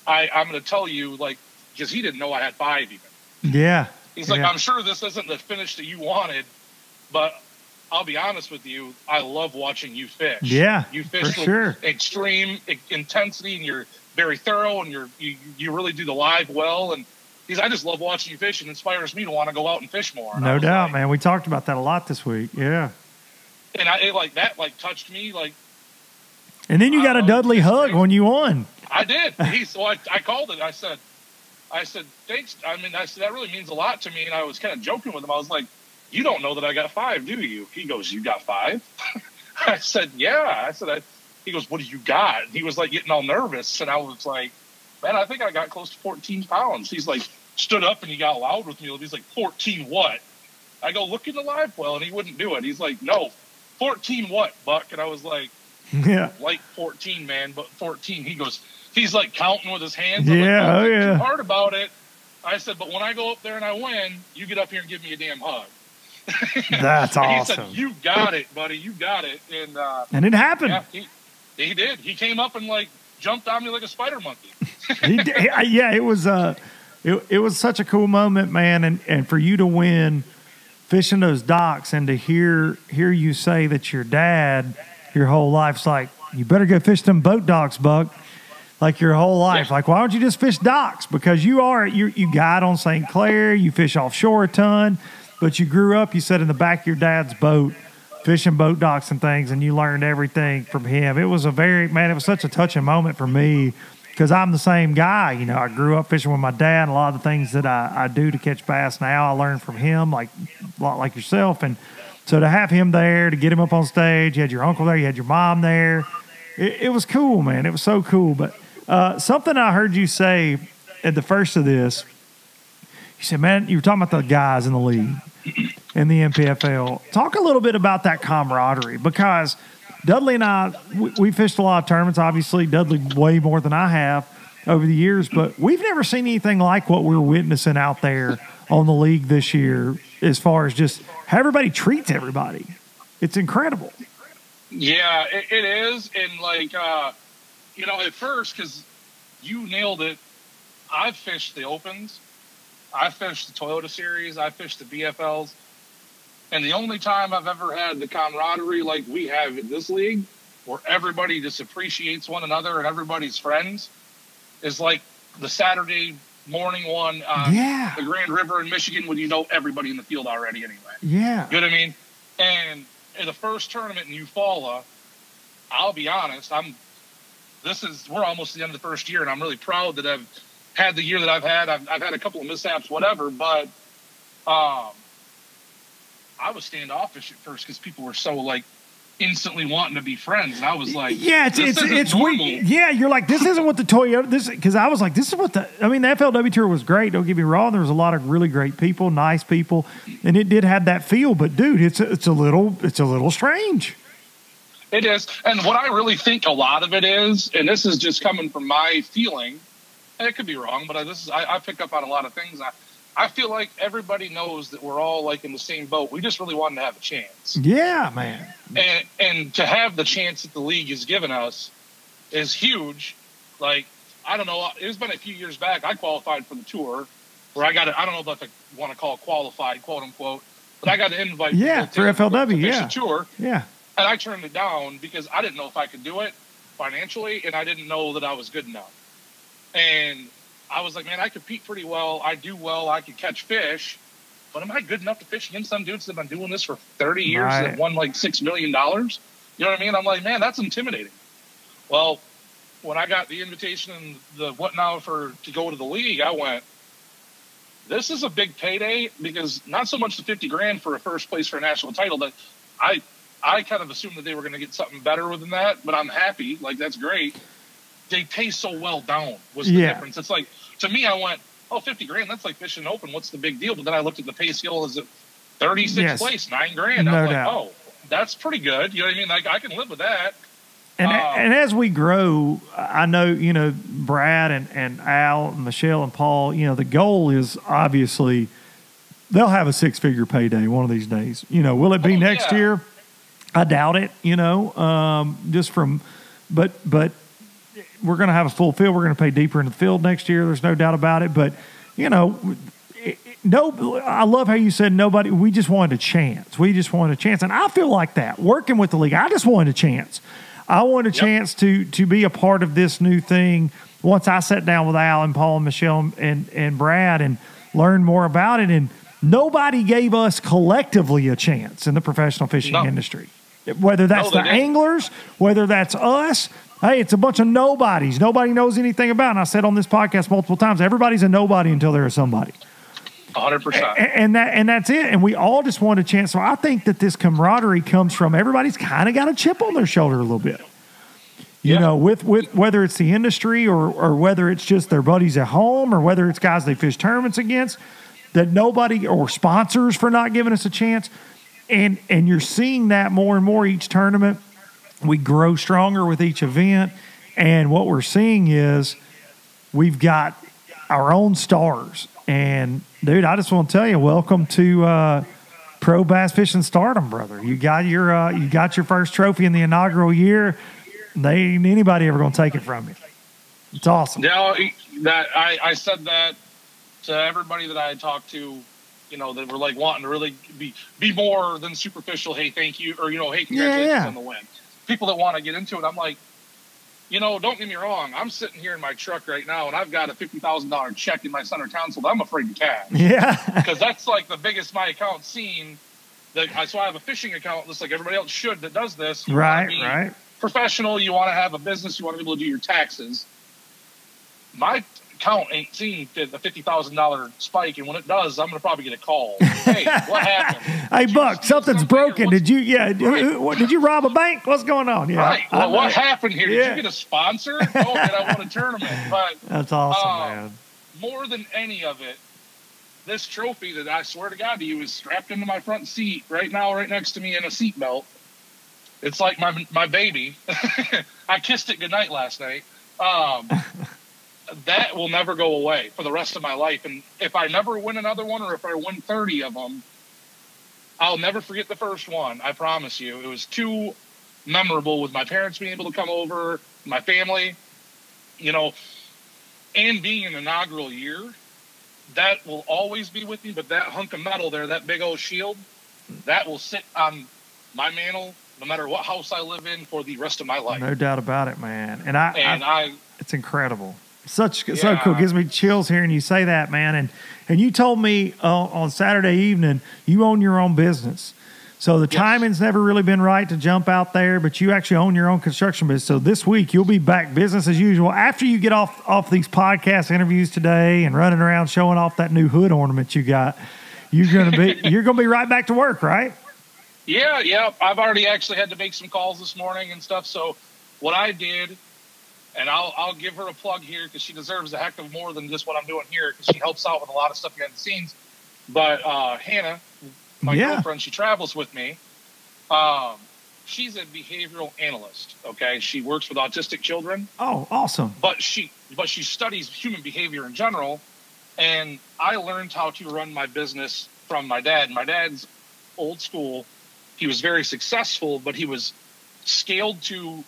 I'm going to tell you, like, because he didn't know I had 5 even. Yeah. He's like, I'm sure this isn't the finish that you wanted, but I'll be honest with you, I love watching you fish. Yeah, you fish with extreme intensity, and you're very thorough, and you really do the live well. And I just love watching you fish. It inspires me to want to go out and fish more. And no doubt, man. We talked about that a lot this week. Yeah. And that touched me. Like, and then you got a Dudley hug when you won. I did. I called it. I said, thanks. I mean, I said, that really means a lot to me. And I was kind of joking with him. I was like, you don't know that I got 5, do you? He goes, you got 5? I said, yeah. I said, he goes, what do you got? And he was like getting all nervous. And I was like, man, I think I got close to 14 pounds. He's like, stood up and he got loud with me. He's like, 14 what? I go, look in the live well. And he wouldn't do it. He's like, no, 14 what, Buck? And I was like, yeah, like 14, man, but 14. He goes, he's like counting with his hands. Yeah, like, yeah. Too hard about it. I said, but when I go up there and I win, you get up here and give me a damn hug. That's awesome. He said, you got it, buddy. You got it. And it happened. Yeah, he did. He came up and like jumped on me like a spider monkey. He did. Yeah, it was it was such a cool moment, man. And for you to win fishing those docks and to hear you say that your dad your whole life's like, you better go fish them boat docks, Buck. Like your whole life. Yeah. Like, why don't you just fish docks? Because you guide on St. Clair, you fish offshore a ton, but you grew up, you sat in the back of your dad's boat, fishing boat docks and things, and you learned everything from him. It was it was such a touching moment for me because I'm the same guy. I grew up fishing with my dad, and a lot of the things that I do to catch bass now, I learned from him, like a lot like yourself. And so to have him there, to get him up on stage, you had your uncle there, you had your mom there. It was cool, man. It was so cool. But something I heard you say at the first of this, you said, man, you were talking about the guys in the league, in the NPFL. Talk a little bit about that camaraderie, because Dudley and I, we fished a lot of tournaments. Obviously, Dudley way more than I have over the years, but we've never seen anything like what we're witnessing out there on the league this year as far as just how everybody treats everybody. It's incredible. Yeah, it is. And like, at first, because you nailed it, I've fished the opens, I fished the Toyota Series. I fished the BFLs. And the only time I've ever had the camaraderie like we have in this league, where everybody just appreciates one another and everybody's friends, is like the Saturday morning one on the Grand River in Michigan when you know everybody in the field already anyway. Yeah. You know what I mean? And in the first tournament in Eufaula, I'll be honest, we're almost at the end of the first year, and I'm really proud that I've had the year that I've had. I've had a couple of mishaps, whatever, but I was standoffish at first because people were so like instantly wanting to be friends, and I was like, it's weird. Yeah, you're like, this isn't what the Toyota. This because I was like, this is what the FLW tour was great. Don't get me wrong. There was a lot of really great people, nice people, and it did have that feel. But dude, it's a little strange. It is, and what I really think a lot of it is, and this is just coming from my feeling, and it could be wrong, but I pick up on a lot of things. I feel like everybody knows that we're all like in the same boat. We just really wanted to have a chance. Yeah, man. And to have the chance that the league has given us is huge. Like, I don't know, it's been a few years back. I qualified for the tour where I don't know if I want to call it qualified, quote unquote, but I got an invite for FLW, to fish the tour. Yeah. And I turned it down because I didn't know if I could do it financially, and I didn't know that I was good enough. And I was like, man, I compete pretty well. I do well. I can catch fish. But am I good enough to fish against some dudes that have been doing this for 30 years that won like $6 million? You know what I mean? I'm like, man, that's intimidating. Well, when I got the invitation and the whatnot to go to the league, I went, this is a big payday, because not so much the $50,000 for a first place for a national title, but I kind of assumed that they were going to get something better than that, but I'm happy. Like, that's great. They pay so well down was the difference. It's like, to me, I went, $50,000, that's like fishing open. What's the big deal? But then I looked at the pay scale as 36th place, $9,000. No I'm doubt. like, that's pretty good. You know what I mean? Like, I can live with that. And as we grow, I know, Brad and Al, and Michelle and Paul, the goal is obviously they'll have a 6-figure payday one of these days. Will it be next year? I doubt it, but we're going to have a full field. We're going to pay deeper into the field next year. There's no doubt about it. But, I love how you said we just wanted a chance. We just wanted a chance. And I feel like that. Working with the league, I just wanted a chance. I wanted a chance to be a part of this new thing once I sat down with Al and Paul and Michelle and Brad and learned more about it. And nobody gave us collectively a chance in the professional fishing industry. Whether that's the anglers, whether that's us. Hey, it's a bunch of nobodies. Nobody knows anything about it. And I said on this podcast multiple times, everybody's a nobody until they're a somebody. 100%. And that's it. And we all just want a chance. So I think that this camaraderie comes from everybody's kind of got a chip on their shoulder a little bit. With whether it's the industry or whether it's just their buddies at home or whether it's guys they fish tournaments against, that nobody, or sponsors for not giving us a chance. And you're seeing that more and more each tournament. We grow stronger with each event. And what we're seeing is we've got our own stars. And, dude, I just want to tell you, welcome to Pro Bass Fishing Stardom, brother. You got your first trophy in the inaugural year. They ain't anybody ever going to take it from you. It's awesome. I said that to everybody that I had talked to, that were like wanting to really be more than superficial. Hey, thank you. Or, hey, congratulations on the win. People that want to get into it, I'm like, don't get me wrong. I'm sitting here in my truck right now, and I've got a $50,000 check in my center console that I'm afraid to cash. Yeah. Because that's like the biggest my account's seen. So I have a fishing account, just like everybody else should that does this. Right. Professional. You want to have a business. You want to be able to do your taxes. My account ain't seen the $50,000 spike, and when it does, I'm going to probably get a call. Hey, what happened? Hey, Buck, something's broken. Did you? Yeah. Right. Did you rob a bank? What's going on? Yeah. Right. Well, what happened here? Did you get a sponsor? Oh, did I won a tournament? But that's awesome, man. More than any of it, this trophy that I swear to God to you is strapped into my front seat right now, right next to me in a seatbelt. It's like my baby. I kissed it goodnight last night. That will never go away for the rest of my life. And if I never win another one, or if I win 30 of them, I'll never forget the first one. I promise you. It was too memorable with my parents being able to come over, my family, and being an inaugural year. that will always be with me. But that hunk of metal there, that big old shield, that will sit on my mantle no matter what house I live in for the rest of my life. No doubt about it, man. And it's incredible. So cool. Gives me chills hearing you say that, man. And you told me on Saturday evening you own your own business. So the timing's never really been right to jump out there, but you actually own your own construction business. So this week you'll be back business as usual. After you get off these podcast interviews today and running around showing off that new hood ornament you got, you're gonna be right back to work, right? Yeah. I've already actually had to make some calls this morning and stuff. So what I did, and I'll give her a plug here because she deserves a heck of more than just what I'm doing here because she helps out with a lot of stuff behind the scenes. But Hannah, my girlfriend, she travels with me. She's a behavioral analyst. Okay, she works with autistic children. Oh, awesome! But she studies human behavior in general. And I learned how to run my business from my dad. My dad's old school. He was very successful, but he was scaled to.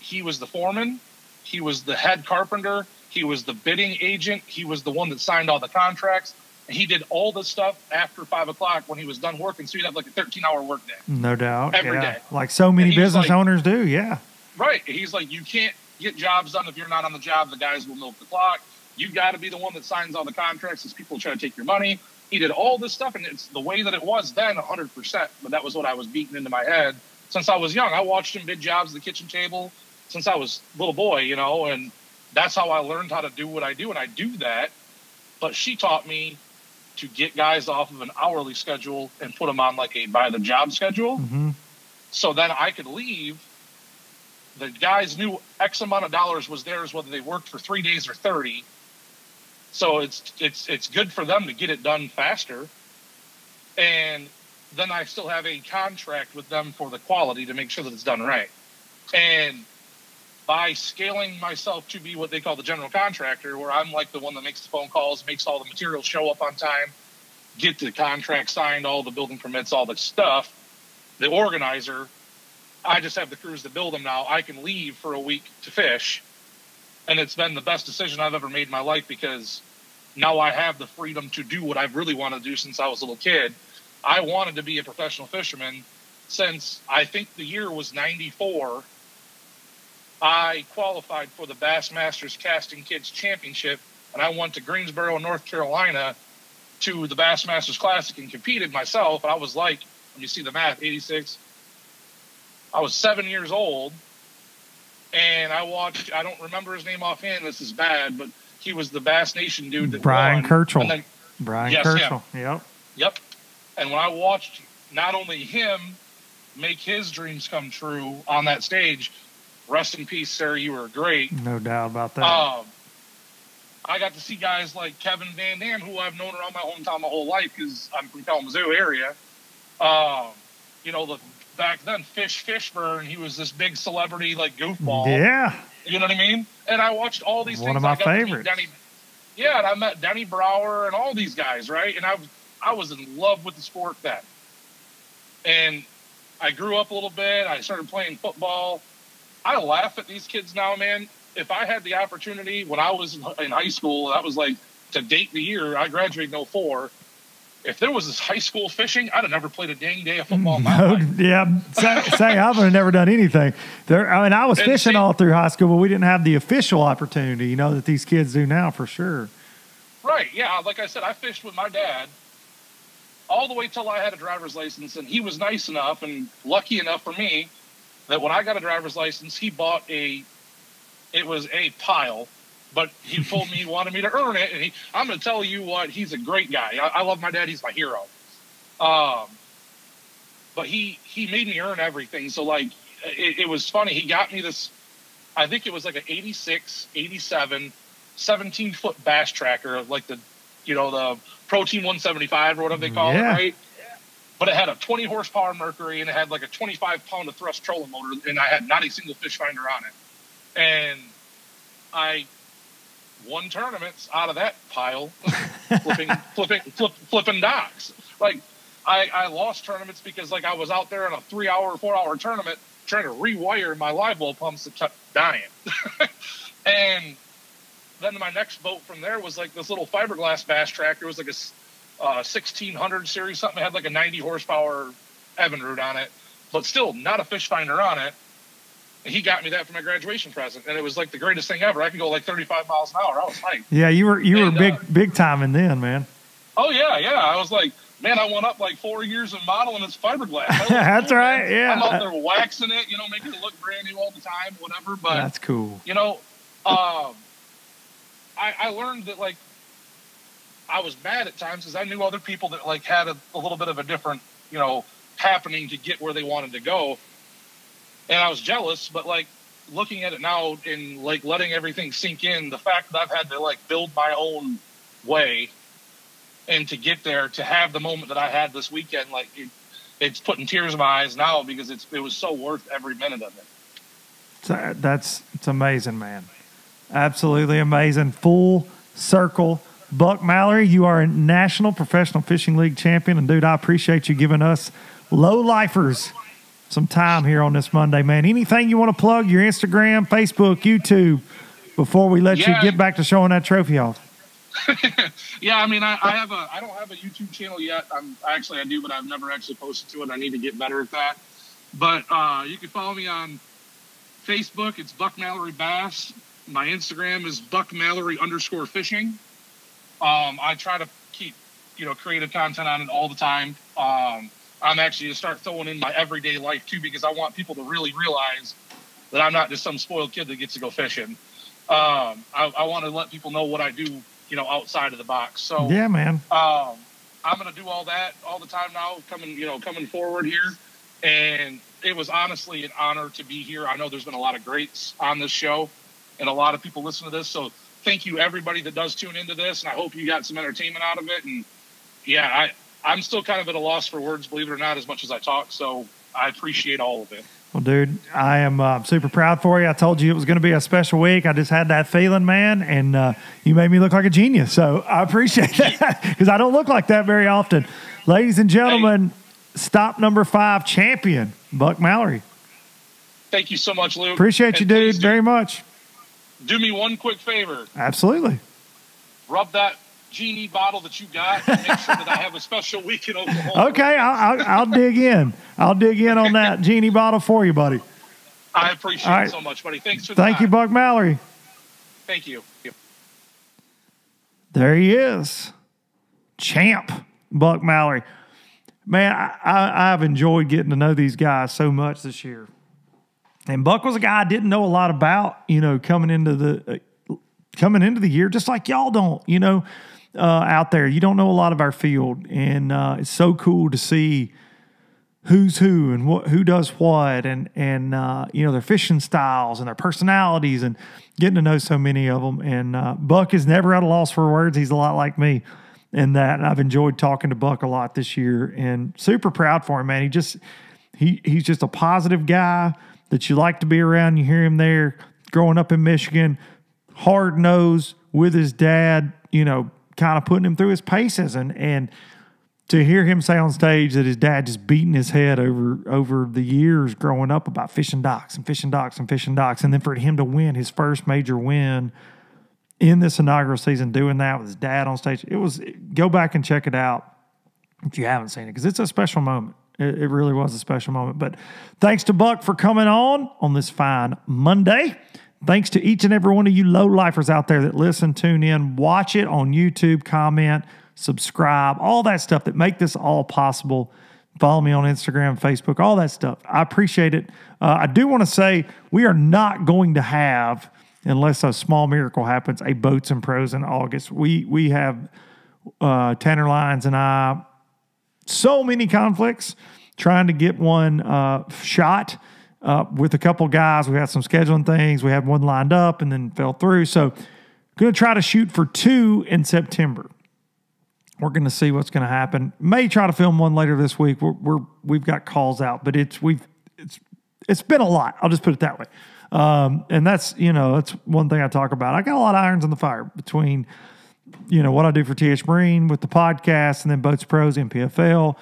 He was the foreman. He was the head carpenter. He was the bidding agent. He was the one that signed all the contracts. He did all this stuff after 5 o'clock when he was done working. So he'd have like a 13-hour workday. No doubt. Every day. Like so many business owners do. Yeah. Right. He's like, you can't get jobs done if you're not on the job. The guys will milk the clock. You got to be the one that signs all the contracts as people try to take your money. He did all this stuff. And it's the way that it was then 100%. But that was what I was beating into my head since I was young. I watched him bid jobs at the kitchen table since I was a little boy, and that's how I learned how to do what I do. And I do that. But she taught me to get guys off of an hourly schedule and put them on like a by the job schedule. Mm-hmm. So then I could leave. The guys knew X amount of dollars was theirs, whether they worked for 3 days or 30. So it's good for them to get it done faster. And then I still have a contract with them for the quality to make sure that it's done right. And by scaling myself to be what they call the general contractor, where I'm like the one that makes the phone calls, makes all the materials show up on time, get the contract signed, all the building permits, all the stuff, the organizer, I just have the crews that build them now. I can leave for a week to fish. And it's been the best decision I've ever made in my life because now I have the freedom to do what I've really wanted to do since I was a little kid. I wanted to be a professional fisherman since I think the year was 94. I qualified for the Bassmasters Casting Kids Championship, and I went to Greensboro, North Carolina, to the Bassmasters Classic and competed myself. I was like, when you see the math, 86. I was 7 years old, and I watched. I don't remember his name offhand. This is bad, but he was the Bass Nation dude that Brian won. Kirchhoff. Brian Kirchhoff. Him. Yep. And when I watched not only him make his dreams come true on that stage. Rest in peace, sir. You were great. No doubt about that. I got to see guys like Kevin Van Dam, who I've known around my hometown my whole life because I'm from Kalamazoo area. Back then, Fishburne, he was this big celebrity, like goofball. Yeah. You know what I mean? And I watched all these things. One of my favorites. And I met Denny Brower and all these guys, right? And I was in love with the sport then. And I grew up a little bit. I started playing football. I laugh at these kids now, man. If I had the opportunity when I was in high school, that was like to date the year, I graduated in 04. If there was this high school fishing, I'd have never played a dang day of football in my life. Yeah, say I would have never done anything. I was fishing all through high school, but we didn't have the official opportunity, that these kids do now for sure. Right, yeah. Like I said, I fished with my dad all the way till I had a driver's license, and he was nice enough and lucky enough for me that when I got a driver's license, he bought it was a pile, but he told me he wanted me to earn it. And I'm going to tell you what, he's a great guy. I love my dad. He's my hero. But he made me earn everything. So like, it was funny. He got me this, I think it was like an 86, 87, 17-foot bass tracker, like the Protein 175 or whatever they call it, right? But it had a 20 horsepower Mercury and it had like a 25 pound of thrust trolling motor, and I had not a single fish finder on it. And I won tournaments out of that pile, flipping docks. Like I lost tournaments because like I was out there in a 3-hour, 4-hour tournament trying to rewire my live well pumps that kept dying. And then my next boat from there was like this little fiberglass bass tractor. It was like a 1600 series something. It had like a 90 horsepower Evinrude on it, but still not a fish finder on it. And he got me that for my graduation present, and it was like the greatest thing ever. I could go like 35 miles an hour. I was hyped. Yeah, you were big time in then, man. Oh yeah. I was like, man, I went up like 4 years in modeling this fiberglass. That's cool, right. Man. Yeah, I'm out there waxing it, making it look brand new all the time, whatever. But that's cool. I learned that like I was mad at times because I knew other people that like had a little bit of a different, happening to get where they wanted to go, and I was jealous. But like looking at it now and like letting everything sink in, the fact that I've had to like build my own way and to get there, to have the moment that I had this weekend, like it's putting tears in my eyes now because it was so worth every minute of it. It's amazing, man. Absolutely amazing. Full circle. Buck Mallory, you are a National Professional Fishing League champion. And, dude, I appreciate you giving us low-lifers some time here on this Monday, man. Anything you want to plug, your Instagram, Facebook, YouTube, before we let you get back to showing that trophy off? Yeah, I mean, I don't have a YouTube channel yet. I do, but I've never actually posted to it. I need to get better at that. But you can follow me on Facebook. It's Buck Mallory Bass. My Instagram is BuckMallory_fishing. I try to keep, creative content on it all the time. I'm actually going to start throwing in my everyday life too, because I want people to really realize that I'm not just some spoiled kid that gets to go fishing. I want to let people know what I do, outside of the box. So yeah, man. I'm going to do all that all the time now, coming forward here. And it was honestly an honor to be here. I know there's been a lot of greats on this show and a lot of people listen to this. So thank you everybody that does tune into this. And I hope you got some entertainment out of it. And yeah, I'm still kind of at a loss for words, believe it or not, as much as I talk. So I appreciate all of it. Well, dude, I am super proud for you. I told you it was going to be a special week. I just had that feeling, man, and you made me look like a genius. So I appreciate that because I don't look like that very often. Ladies and gentlemen, stop number 5 champion, Buck Mallory. Thank you so much, Luke. Appreciate you, dude, very much. Do me one quick favor. Absolutely. Rub that Genie bottle that you got and make sure that I have a special week in Oklahoma. Okay, I'll dig in. I'll dig in on that Genie bottle for you, buddy. I appreciate it so much, buddy. Thanks for the Thank you, Buck Mallory. Thank you. There he is. Champ, Buck Mallory. Man, I've enjoyed getting to know these guys so much this year. And Buck was a guy I didn't know a lot about, coming into the year, just like y'all don't, out there. You don't know a lot of our field, and it's so cool to see who's who and who does what, and their fishing styles and their personalities, and getting to know so many of them. And Buck is never at a loss for words. He's a lot like me in that. And I've enjoyed talking to Buck a lot this year, and super proud for him, man. He's just a positive guy that you like to be around. You hear him there growing up in Michigan, hard nosed with his dad, kind of putting him through his paces, and to hear him say on stage that his dad just beating his head over the years growing up about fishing docks, and then for him to win his first major win in this inaugural season, doing that with his dad on stage. Go back and check it out if you haven't seen it, because it's a special moment. It really was a special moment. But thanks to Buck for coming on this fine Monday. Thanks to each and every one of you low-lifers out there that listen, tune in, watch it on YouTube, comment, subscribe, all that stuff that make this all possible. Follow me on Instagram, Facebook, all that stuff. I appreciate it. I do want to say we are not going to have, unless a small miracle happens, a Boats and Pros in August. We have Tanner Lyons and I so many conflicts trying to get one shot with a couple guys. We had some scheduling things. We had one lined up and then fell through. So going to try to shoot for 2 in September. We're going to see what's going to happen. May try to film one later this week. We've got calls out, but it's been a lot. I'll just put it that way. And that's one thing I talk about. I got a lot of irons in the fire between what I do for TH Marine with the podcast, and then Boats Pros, MPFL,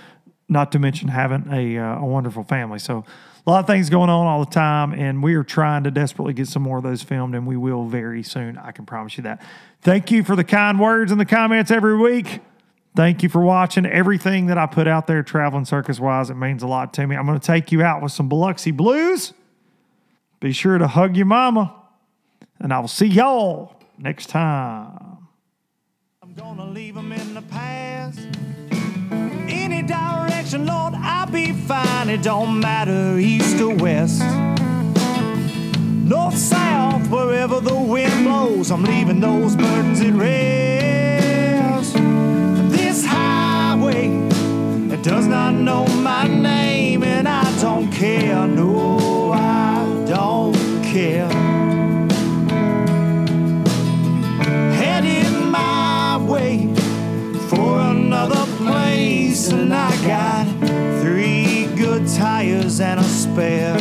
not to mention having a wonderful family. So A lot of things going on all the time, and we are trying to desperately get some more of those filmed, and we will very soon. I can promise you that. Thank you for the kind words in the comments every week. Thank you for watching everything that I put out there traveling circus-wise. It means a lot to me. I'm going to take you out with some Biloxi Blues. Be sure to hug your mama, and I will see y'all next time. I'm going to leave them in the past. Any direction, Lord, I'll be fine. It don't matter east or west. North, south, wherever the wind blows, I'm leaving those burdens at rest. This highway, it does not know my name, and I don't care. No, I don't care. Headed my way for another place, and I got 3 good tires and a spare.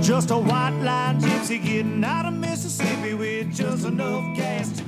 Just a white line gypsy getting out of Mississippi with just enough gas to